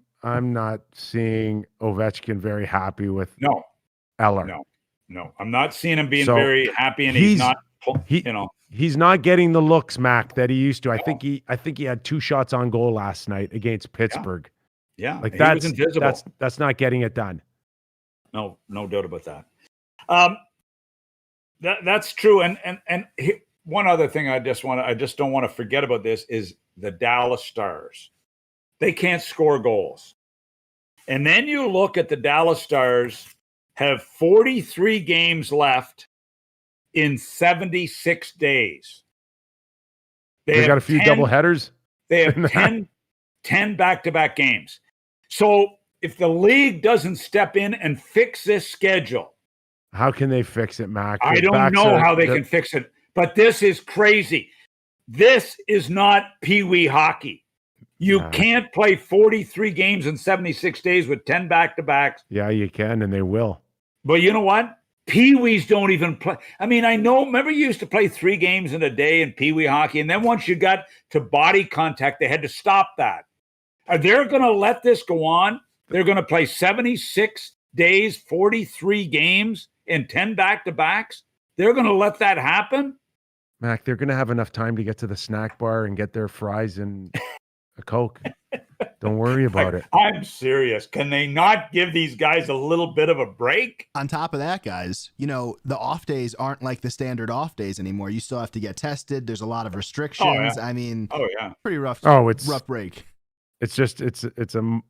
not seeing Ovechkin very happy with Eller. No, I'm not seeing him being very happy, and he's not. He's not getting the looks, Mac, that he used to. I think he had 2 shots on goal last night against Pittsburgh. Yeah, like he was invisible. That's not getting it done. No doubt about that. That's true. And one other thing I just don't want to forget about this is the Dallas Stars. They can't score goals. And then you look at the Dallas Stars have 43 games left in 76 days. They got a few double headers. They have 10 back-to-back games. So if the league doesn't step in and fix this schedule, how can they fix it, Mac? I don't know how they can fix it, but this is crazy. This is not peewee hockey. You can't play 43 games in 76 days with 10 back-to-backs. Yeah, you can, and they will. But you know what? Pee-wees don't even play. I mean, I know, remember you used to play 3 games in a day in pee-wee hockey, and then once you got to body contact, they had to stop that. Are they going to let this go on? They're going to play 76 days, 43 games, and 10 back-to-backs? They're going to let that happen? Mac, they're going to have enough time to get to the snack bar and get their fries and a Coke. Don't worry about it. I'm serious. Can they not give these guys a little bit of a break? On top of that, guys, you know, the off days aren't like the standard off days anymore. You still have to get tested. There's a lot of restrictions. Oh, yeah. I mean, pretty rough. Rough break. It's just it's a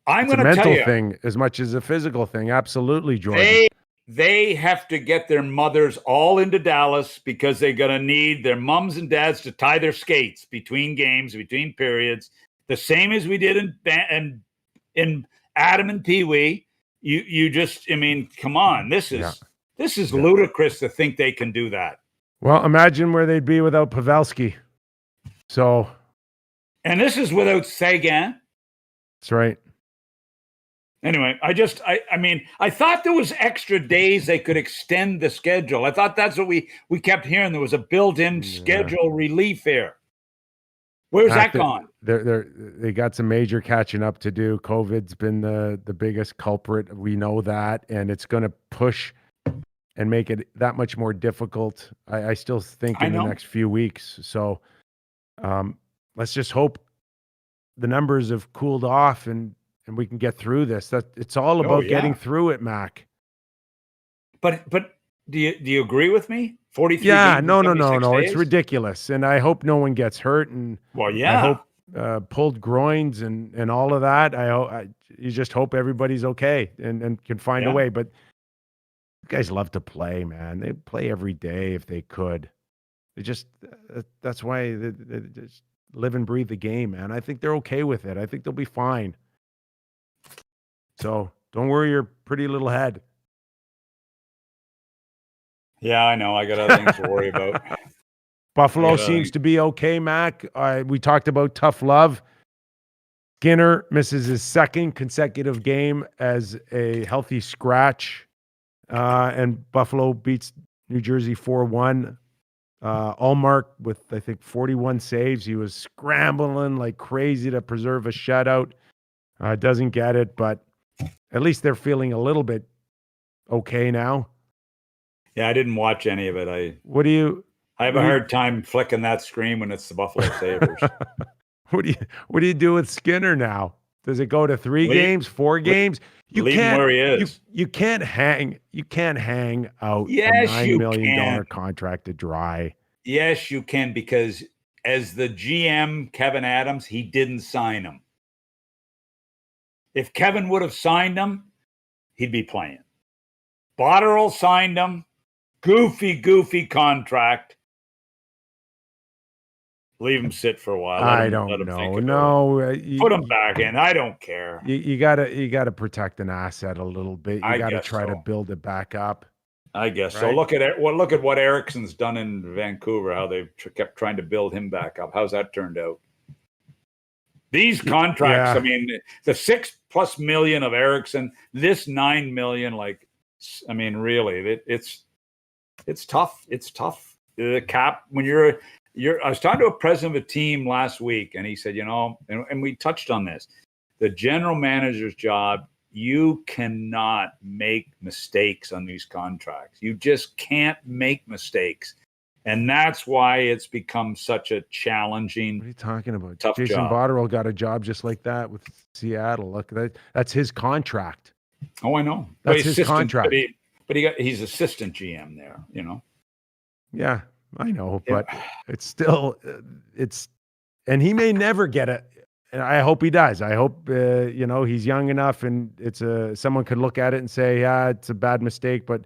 mental thing as much as a physical thing. Absolutely, Jordan. They have to get their mothers all into Dallas because they're going to need their mums and dads to tie their skates between games, between periods. The same as we did in Adam and Pee Wee. You just, I mean, come on. This is ludicrous to think they can do that. Well, imagine where they'd be without Pavelski. So, and this is without Sagan. That's right. Anyway, I mean, I thought there was extra days they could extend the schedule. I thought that's what we kept hearing. There was a built-in schedule relief here. Where's that gone? They got some major catching up to do. COVID's been the biggest culprit. We know that, and it's going to push and make it that much more difficult. I still think in the next few weeks. So let's just hope the numbers have cooled off and we can get through this. That it's all about getting through it, Mac. But do you agree with me? 43. Yeah, no. It's ridiculous, and I hope no one gets hurt. And I hope pulled groins and all of that. You just hope everybody's okay and can find a way. But guys love to play, man. They play every day if they could. They just that's why they just live and breathe the game, man. I think they're okay with it. I think they'll be fine. So don't worry your pretty little head. Yeah, I know. I got other things to worry about. Buffalo seems to be okay, Mac. We talked about tough love. Skinner misses his second consecutive game as a healthy scratch. And Buffalo beats New Jersey 4-1. Allmark with, I think, 41 saves. He was scrambling like crazy to preserve a shutout. Doesn't get it, but at least they're feeling a little bit okay now. Yeah, I didn't watch any of it. I have a hard time flicking that screen when it's the Buffalo Sabres. What do you do with Skinner now? Does it go to 3 games, 4 games? You leave him where he is. You can't hang out a $9 million contract to dry. Yes, you can, because as the GM, Kevin Adams, he didn't sign him. If Kevin would have signed him, he'd be playing. Botterill signed him. Goofy contract. Leave him sit for a while. I don't know. No, put him back in. I don't care. You gotta protect an asset a little bit. You gotta try to build it back up. I guess so. Look at what Ericsson's done in Vancouver. How they've kept trying to build him back up. How's that turned out? These contracts. I mean, the $6+ million of Ericsson. This $9 million. Like, I mean, really, it's tough. It's tough. The cap when you're. I was talking to a president of a team last week, and he said, and we touched on this. The general manager's job, you cannot make mistakes on these contracts. You just can't make mistakes. And that's why it's become such a challenging. What are you talking about? Tough Jason job. Botterill got a job just like that with Seattle. Look, that's his contract. Oh, I know. That's his contract. But he's assistant GM there, Yeah. I know, but it's still, and he may never get it. And I hope he does. I hope, he's young enough and someone could look at it and say, yeah, it's a bad mistake, but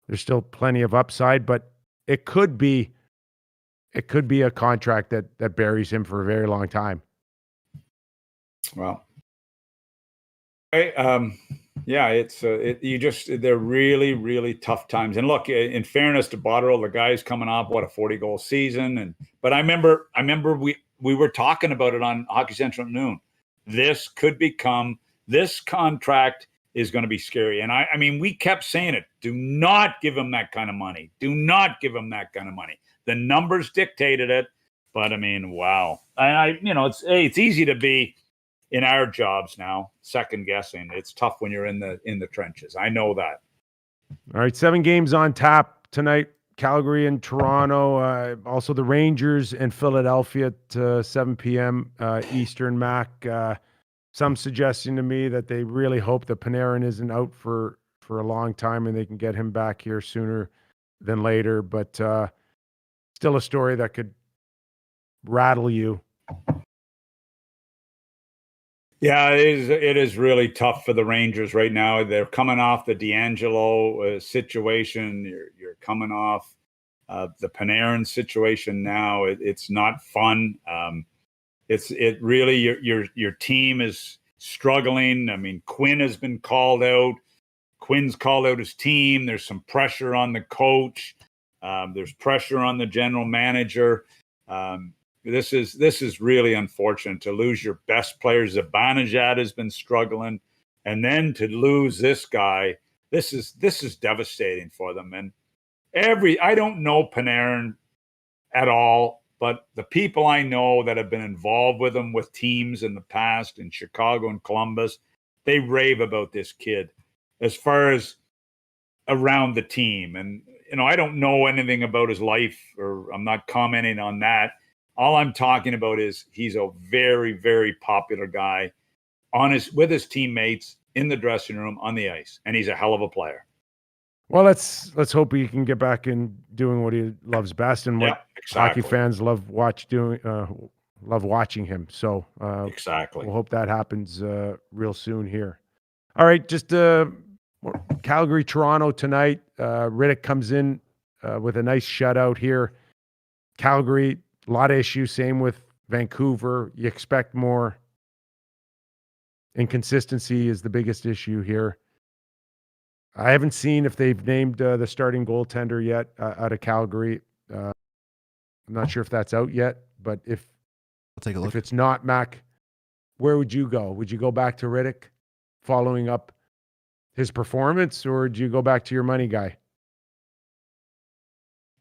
there's still plenty of upside. But it could be a contract that buries him for a very long time. Well, they're really, really tough times. And look, in fairness to Botterill, the guy's coming off a 40-goal season. But I remember we were talking about it on Hockey Central at noon. This contract is going to be scary. And I mean, we kept saying it. Do not give him that kind of money. Do not give him that kind of money. The numbers dictated it. But I mean, wow. It's easy to be in our jobs now, second guessing. It's tough when you're in the trenches. I know that. All right, 7 games on tap tonight. Calgary and Toronto. Also the Rangers and Philadelphia at 7 p.m. Eastern. Mac. Some suggesting to me that they really hope that Panarin isn't out for a long time and they can get him back here sooner than later. But still a story that could rattle you. Yeah, it is really tough for the Rangers right now. They're coming off the D'Angelo situation. You're coming off the Panarin situation now. It's not fun. It really your team is struggling. I mean, Quinn has been called out. Quinn's called out his team. There's some pressure on the coach. There's pressure on the general manager. This is really unfortunate to lose your best players. Zibanejad has been struggling, and then to lose this guy. This is devastating for them. And I don't know Panarin at all. But the people I know that have been involved with him with teams in the past in Chicago and Columbus, they rave about this kid as far as around the team. And, I don't know anything about his life, or I'm not commenting on that. All I'm talking about is he's a very, very popular guy with his teammates in the dressing room, on the ice, and he's a hell of a player. Well, let's hope he can get back in doing what he loves best and what hockey fans love watching him. So exactly, we'll hope that happens real soon here. All right, just Calgary, Toronto tonight. Riddick comes in with a nice shutout here. Calgary, a lot of issues. Same with Vancouver. You expect more. Inconsistency is the biggest issue here. I haven't seen if they've named the starting goaltender yet out of Calgary. I'm not sure if that's out yet, but I'll take a look. If it's not, Mac, where would you go? Would you go back to Riddick following up his performance, or do you go back to your money guy?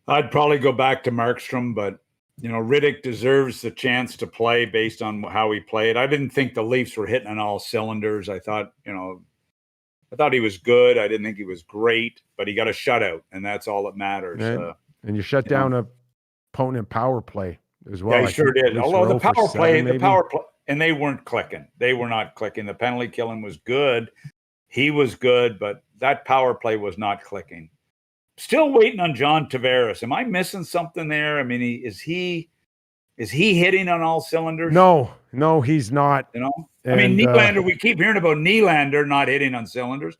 I'd probably go back to Markstrom, but Riddick deserves the chance to play based on how he played. I didn't think the Leafs were hitting on all cylinders. I thought he was good. I didn't think he was great, but he got a shutout, and that's all that matters. And you shut down a opponent power play as well. Yeah, he sure did. Although the power play, and they weren't clicking. They were not clicking. The penalty killing was good. He was good, but that power play was not clicking. Still waiting on John Tavares. Am I missing something there? I mean, is he hitting on all cylinders? No, he's not. I mean, Nylander, we keep hearing about Nylander not hitting on cylinders.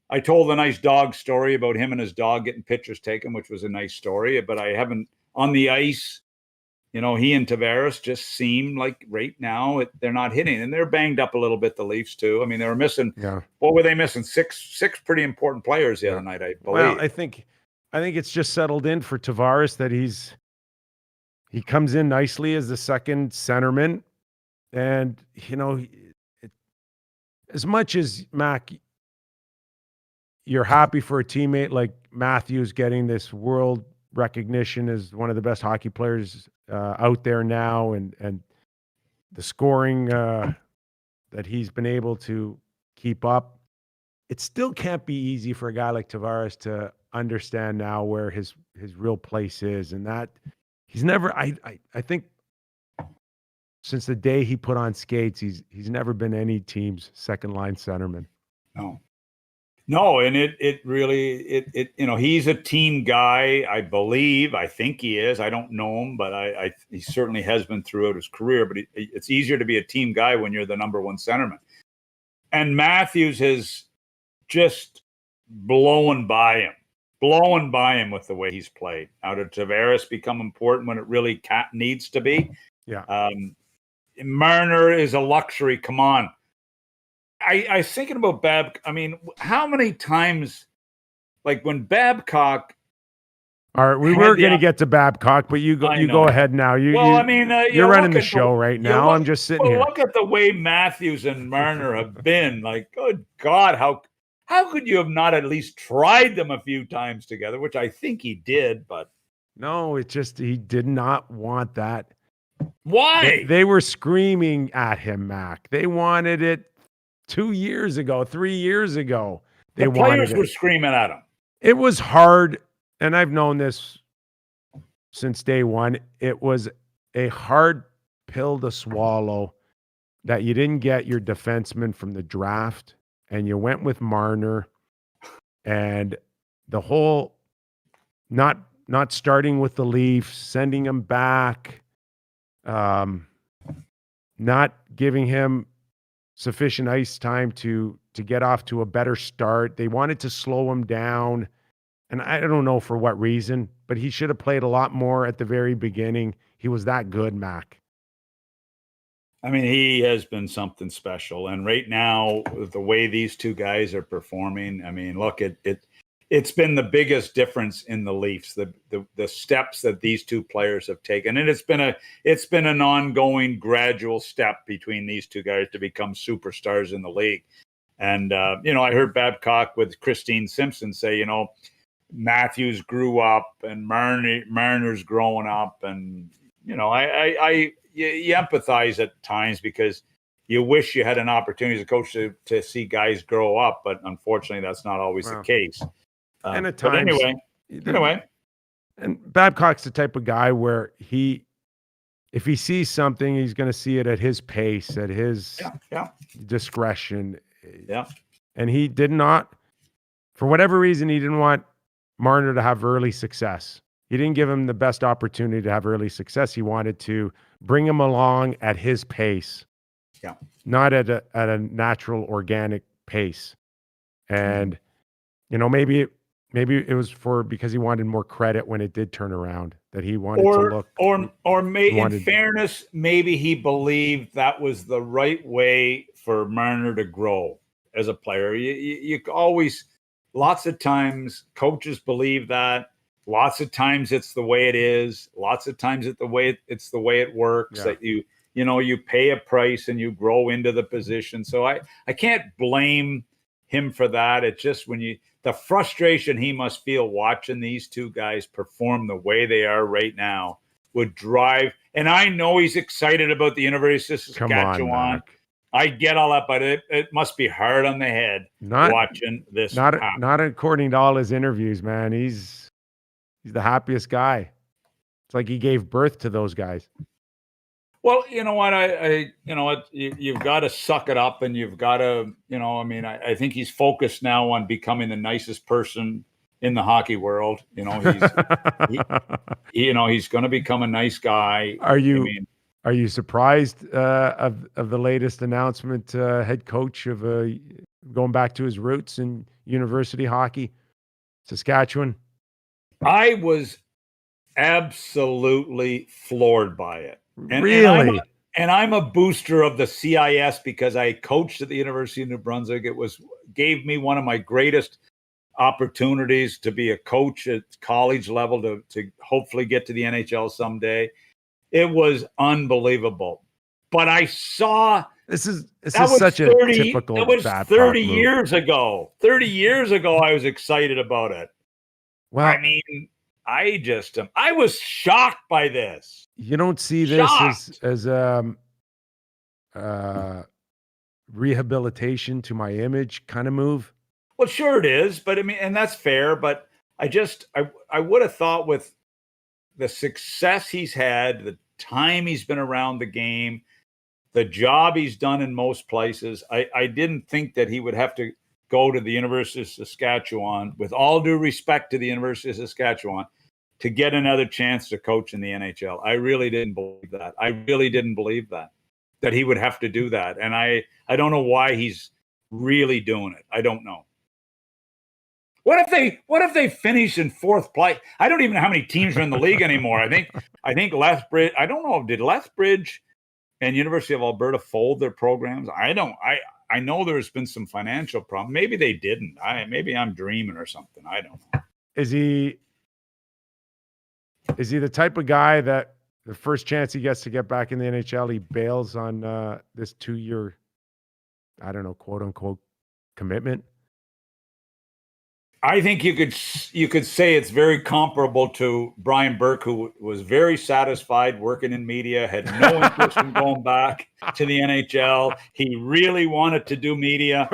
I told a nice dog story about him and his dog getting pictures taken, which was a nice story, but I haven't on the ice. He and Tavares just seem like right now they're not hitting, and they're banged up a little bit. The Leafs too. I mean, they were missing. Yeah. What were they missing? Six pretty important players the other night, I believe. Well, I think it's just settled in for Tavares that he comes in nicely as the second centerman, and as much as Mac, you're happy for a teammate like Matthews getting this world recognition as one of the best hockey players out there now, and the scoring that he's been able to keep up. It still can't be easy for a guy like Tavares to understand now where his real place is, and that he's never. I think since the day he put on skates, he's never been any team's second line centerman. No, and it really he's a team guy. I think he is. I don't know him, but he certainly has been throughout his career. But it's easier to be a team guy when you're the number one centerman. And Matthews has just blown by him with the way he's played. Now, did Tavares become important when it really needs to be? Yeah. Marner is a luxury. Come on. I was thinking about Babcock. I mean, how many times, like when Babcock All right, we were going to get to Babcock, but you go ahead now. You're running the show right now. I'm just sitting here. Look at the way Matthews and Marner have been. Like, good God, how could you have not at least tried them a few times together? Which I think he did, but no, it's just he did not want that. Why? They were screaming at him, Mac. They wanted it 2 years ago, 3 years ago. The players were screaming at him. It was hard. And I've known this since day one. It was a hard pill to swallow that you didn't get your defenseman from the draft and you went with Marner, and the whole not starting with the Leafs, sending him back, not giving him sufficient ice time to get off to a better start. They wanted to slow him down. And I don't know for what reason, but he should have played a lot more at the very beginning. He was that good, Mac. I mean, he has been something special. And right now, the way these two guys are performing, I mean, look, it's been the biggest difference in the Leafs, the steps that these two players have taken. And it's been an ongoing, gradual step between these two guys to become superstars in the league. And, I heard Babcock with Christine Simpson say, Matthews grew up and Marner's growing up, and you empathize at times because you wish you had an opportunity as a coach to see guys grow up, but unfortunately that's not always the case. And at times, anyway, and Babcock's the type of guy where if he sees something, he's going to see it at his pace, at his discretion. Yeah, and he did not, for whatever reason, he didn't want Marner to have early success. He didn't give him the best opportunity to have early success. He wanted to bring him along at his pace, not at a natural, organic pace. And maybe it was because he wanted more credit when it did turn around, that he wanted to look, or maybe in fairness, maybe he believed that was the right way for Marner to grow as a player. You always. Lots of times coaches believe that. Lots of times it's the way it is. Lots of times it's the way it works, that you pay a price and you grow into the position. So I can't blame him for that. It's just the frustration he must feel watching these two guys perform the way they are right now would drive. And I know he's excited about the University of Saskatchewan. Come on, I get all that, but it must be hard on the head watching this. Not according to all his interviews, man. He's the happiest guy. It's like he gave birth to those guys. Well, you know what? You've got to suck it up, and you've got to, I think he's focused now on becoming the nicest person in the hockey world. He's going to become a nice guy. Are you surprised of the latest announcement, head coach of going back to his roots in university hockey, Saskatchewan? I was absolutely floored by it. Really? And I'm a booster of the CIS because I coached at the University of New Brunswick. Gave me one of my greatest opportunities to be a coach at college level to hopefully get to the NHL someday. It was unbelievable. But I saw this is such a typical That was Babcock 30 move. years ago. 30 years ago, I was excited about it. Well, I mean, I was shocked by this. You don't see this as rehabilitation to my image kind of move? Well, sure it is, but I mean, and that's fair. But I would have thought with the success he's had, the time he's been around the game, the job he's done in most places, I didn't think that he would have to go to the University of Saskatchewan, with all due respect to the University of Saskatchewan, to get another chance to coach in the NHL. I really didn't believe that. That he would have to do that. And I don't know why he's really doing it. I don't know. What if they finish in fourth place? I don't even know how many teams are in the league anymore. I think Lethbridge, I don't know, did Lethbridge and University of Alberta fold their programs? I know there's been some financial problem. Maybe they didn't. Maybe I'm dreaming or something. I don't know. Is he Is he the type of guy that the first chance he gets to get back in the NHL, he bails on this 2-year, I don't know, quote unquote commitment? I think you could say it's very comparable to Brian Burke, who was very satisfied working in media, had no interest in going back to the NHL. He really wanted to do media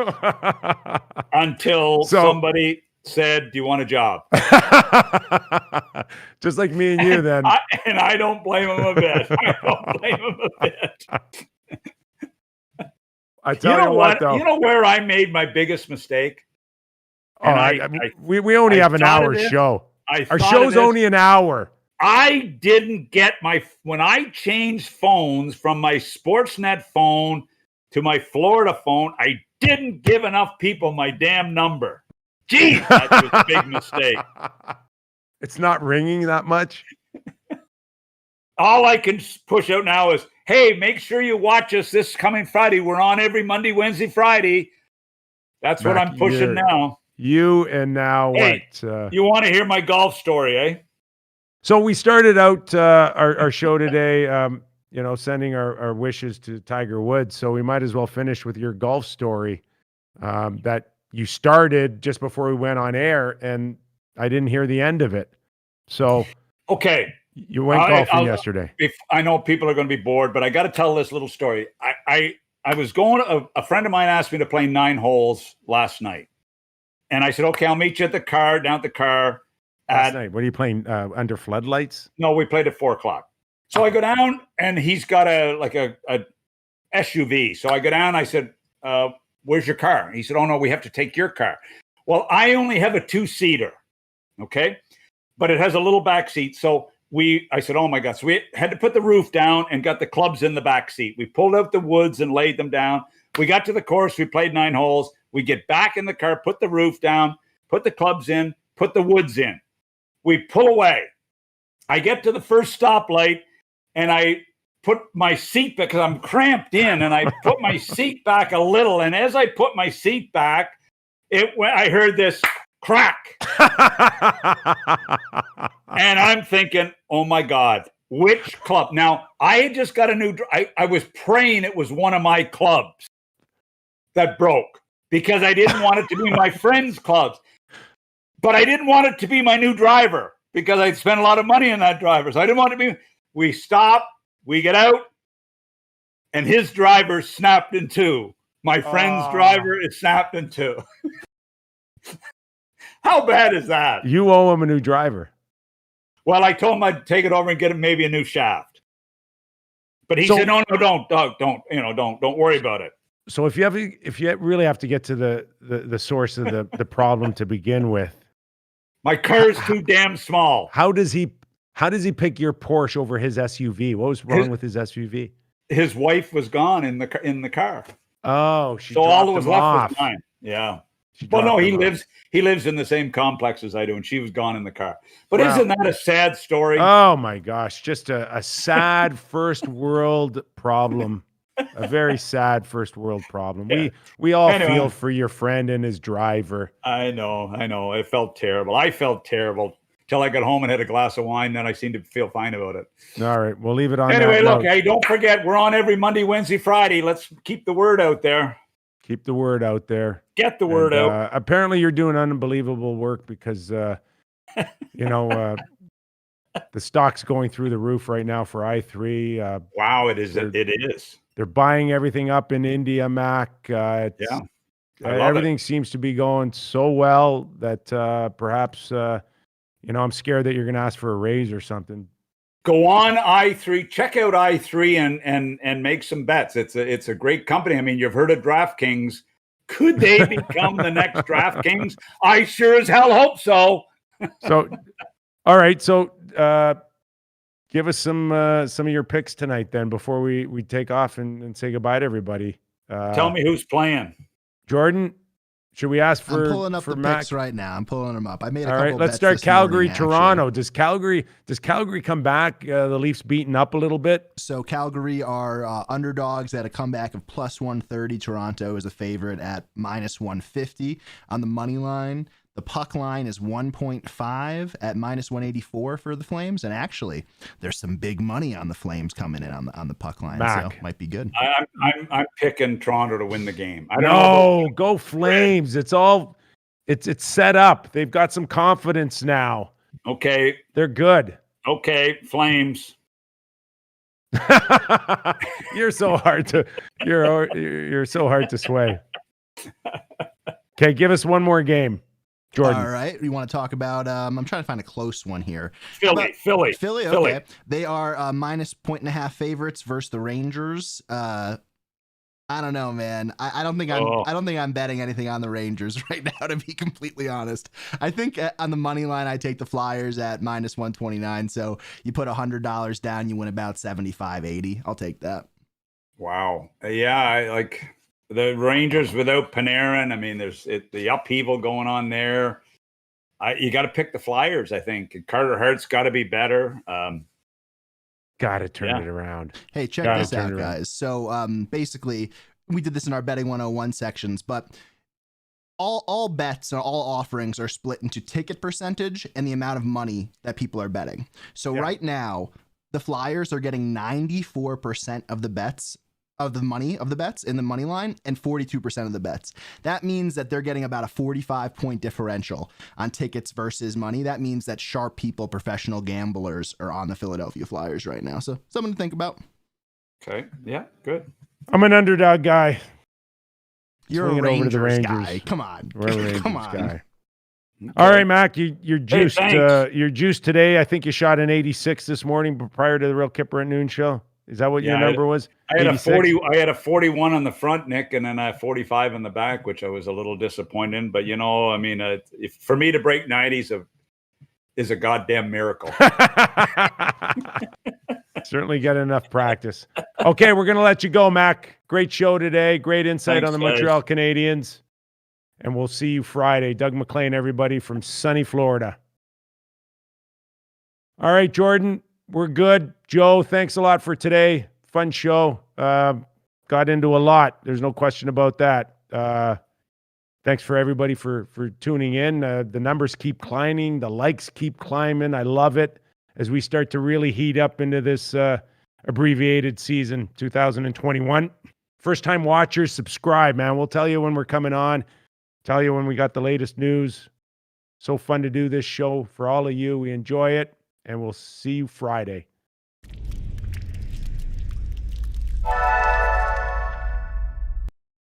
until somebody said, "Do you want a job?" Just like me and you, then. I don't blame him a bit. I don't blame him a bit. I tell you what, though. You know where I made my biggest mistake? We only have an hour show. Our show's only an hour. I didn't get when I changed phones from my Sportsnet phone to my Florida phone, I didn't give enough people my damn number. Jeez, that was a big mistake. It's not ringing that much. All I can push out now is, hey, make sure you watch us this coming Friday. We're on every Monday, Wednesday, Friday. That's what I'm pushing now. You and now hey, what? You want to hear my golf story, eh? So we started out our show today, sending our wishes to Tiger Woods. So we might as well finish with your golf story that you started just before we went on air, and I didn't hear the end of it. So okay, you went golfing yesterday. I know people are going to be bored, but I got to tell this little story. I was going. A friend of mine asked me to play 9 holes last night. And I said, okay, I'll meet you at the car, down at the car. Last night, what are you playing, under floodlights? No, we played at 4:00. So I go down, and he's got a SUV. So I go down, I said, where's your car? And he said, oh, no, we have to take your car. Well, I only have a 2-seater, okay? But it has a little back seat. So I said, oh, my God. So we had to put the roof down and got the clubs in the back seat. We pulled out the woods and laid them down. We got to the course. We played 9 holes. We get back in the car, put the roof down, put the clubs in, put the woods in. We pull away. I get to the first stoplight, and I put my seat back because I'm cramped in, and I put my seat back a little. And as I put my seat back, I heard this crack. And I'm thinking, oh, my God, which club? Now, I had just got I was praying it was one of my clubs that broke, because I didn't want it to be my friend's clubs. But I didn't want it to be my new driver, because I'd spent a lot of money on that driver. So I didn't want it to be. We stop, we get out, and his driver snapped in two. My friend's driver is snapped in two. How bad is that? You owe him a new driver. Well, I told him I'd take it over and get him maybe a new shaft. But he said, no, don't, Doug, don't worry about it. So if you really have to get to the source of the problem to begin with, my car is too damn small. How does he pick your Porsche over his SUV? What was wrong with his SUV? His wife was gone in the car. Oh, so all that was left was mine. Yeah. Well, no, he lives in the same complex as I do, and she was gone in the car. But isn't that a sad story? Oh my gosh, just a sad first world problem. A very sad first world problem. Yeah. We all feel for your friend and his driver. I know. It felt terrible. I felt terrible till I got home and had a glass of wine. Then I seemed to feel fine about it. All right, we'll leave it on. Anyway, look, hey, don't forget, we're on every Monday, Wednesday, Friday. Let's keep the word out there. Keep the word out there. Get the word out. Apparently, you're doing unbelievable work because, the stock's going through the roof right now for i3. Wow, it is. It is. They're buying everything up in India, Mac. Everything seems to be going so well that perhaps, I'm scared that you're going to ask for a raise or something. Go on i3, check out i3 and make some bets. It's a great company. I mean, you've heard of DraftKings. Could they become the next DraftKings? I sure as hell hope so. So, all right. So, give us some of your picks tonight, then, before we take off and say goodbye to everybody. Tell me who's playing. Jordan, should we ask for? I'm pulling up the Mac? picks right now. I'm pulling them up. I made a couple. All right, let's start Calgary, Toronto. Does Calgary come back? The Leafs beaten up a little bit. So Calgary are underdogs at a comeback of +130. Toronto is a favorite at -150 on the money line. The puck line is 1.5 at -184 for the Flames. And actually, there's some big money on the Flames coming in on the puck line. Mac. So might be good. I'm picking Toronto to win the game. I don't know go Flames. It's set up. They've got some confidence now. Okay. They're good. Okay, Flames. You're so hard to sway. Okay, give us one more game, Jordan. All right, we want to talk about. I'm trying to find a close one here. Philly. Okay, they are -1.5 favorites versus the Rangers. I don't know, man. I don't think I'm betting anything on the Rangers right now, to be completely honest. I think on the money line, I take the Flyers at -129. So you put $100 down, you win about 75-80. I'll take that. Wow. Yeah, I like the Rangers without Panarin. I mean, there's the upheaval going on there. You got to pick the Flyers, I think. Carter Hart's got to be better. Got to turn it around. Hey, check this out, guys. So basically, we did this in our Betting 101 sections, but all bets or all offerings are split into ticket percentage and the amount of money that people are betting. So right now, the Flyers are getting 94% of the bets in the money line and 42% of the bets. That means that they're getting about a 45-point differential on tickets versus money. That means that sharp people, professional gamblers, are on the Philadelphia Flyers right now. So something to think about. Okay. Yeah, good. I'm an underdog guy. You're a Rangers guy. Come on. Come on. Guy. Okay. All right, Mac, you're juiced. You're juiced today. I think you shot an 86 this morning prior to the Real Kyper at Noon show. Is that what your number was? I had 86? I had a 41 on the front, Nick, and then I had 45 on the back, which I was a little disappointed in. But I mean, for me to break 90s is a goddamn miracle. Certainly get enough practice. Okay, we're gonna let you go, Mac. Great show today. Great insight on the Montreal Canadiens, and we'll see you Friday. Doug Maclean, everybody from sunny Florida. All right, Jordan. We're good. Joe, thanks a lot for today. Fun show. Got into a lot. There's no question about that. Thanks for everybody for tuning in. The numbers keep climbing. The likes keep climbing. I love it as we start to really heat up into this abbreviated season, 2021. First-time watchers, subscribe, man. We'll tell you when we're coming on. Tell you when we got the latest news. So fun to do this show for all of you. We enjoy it. And we'll see you Friday.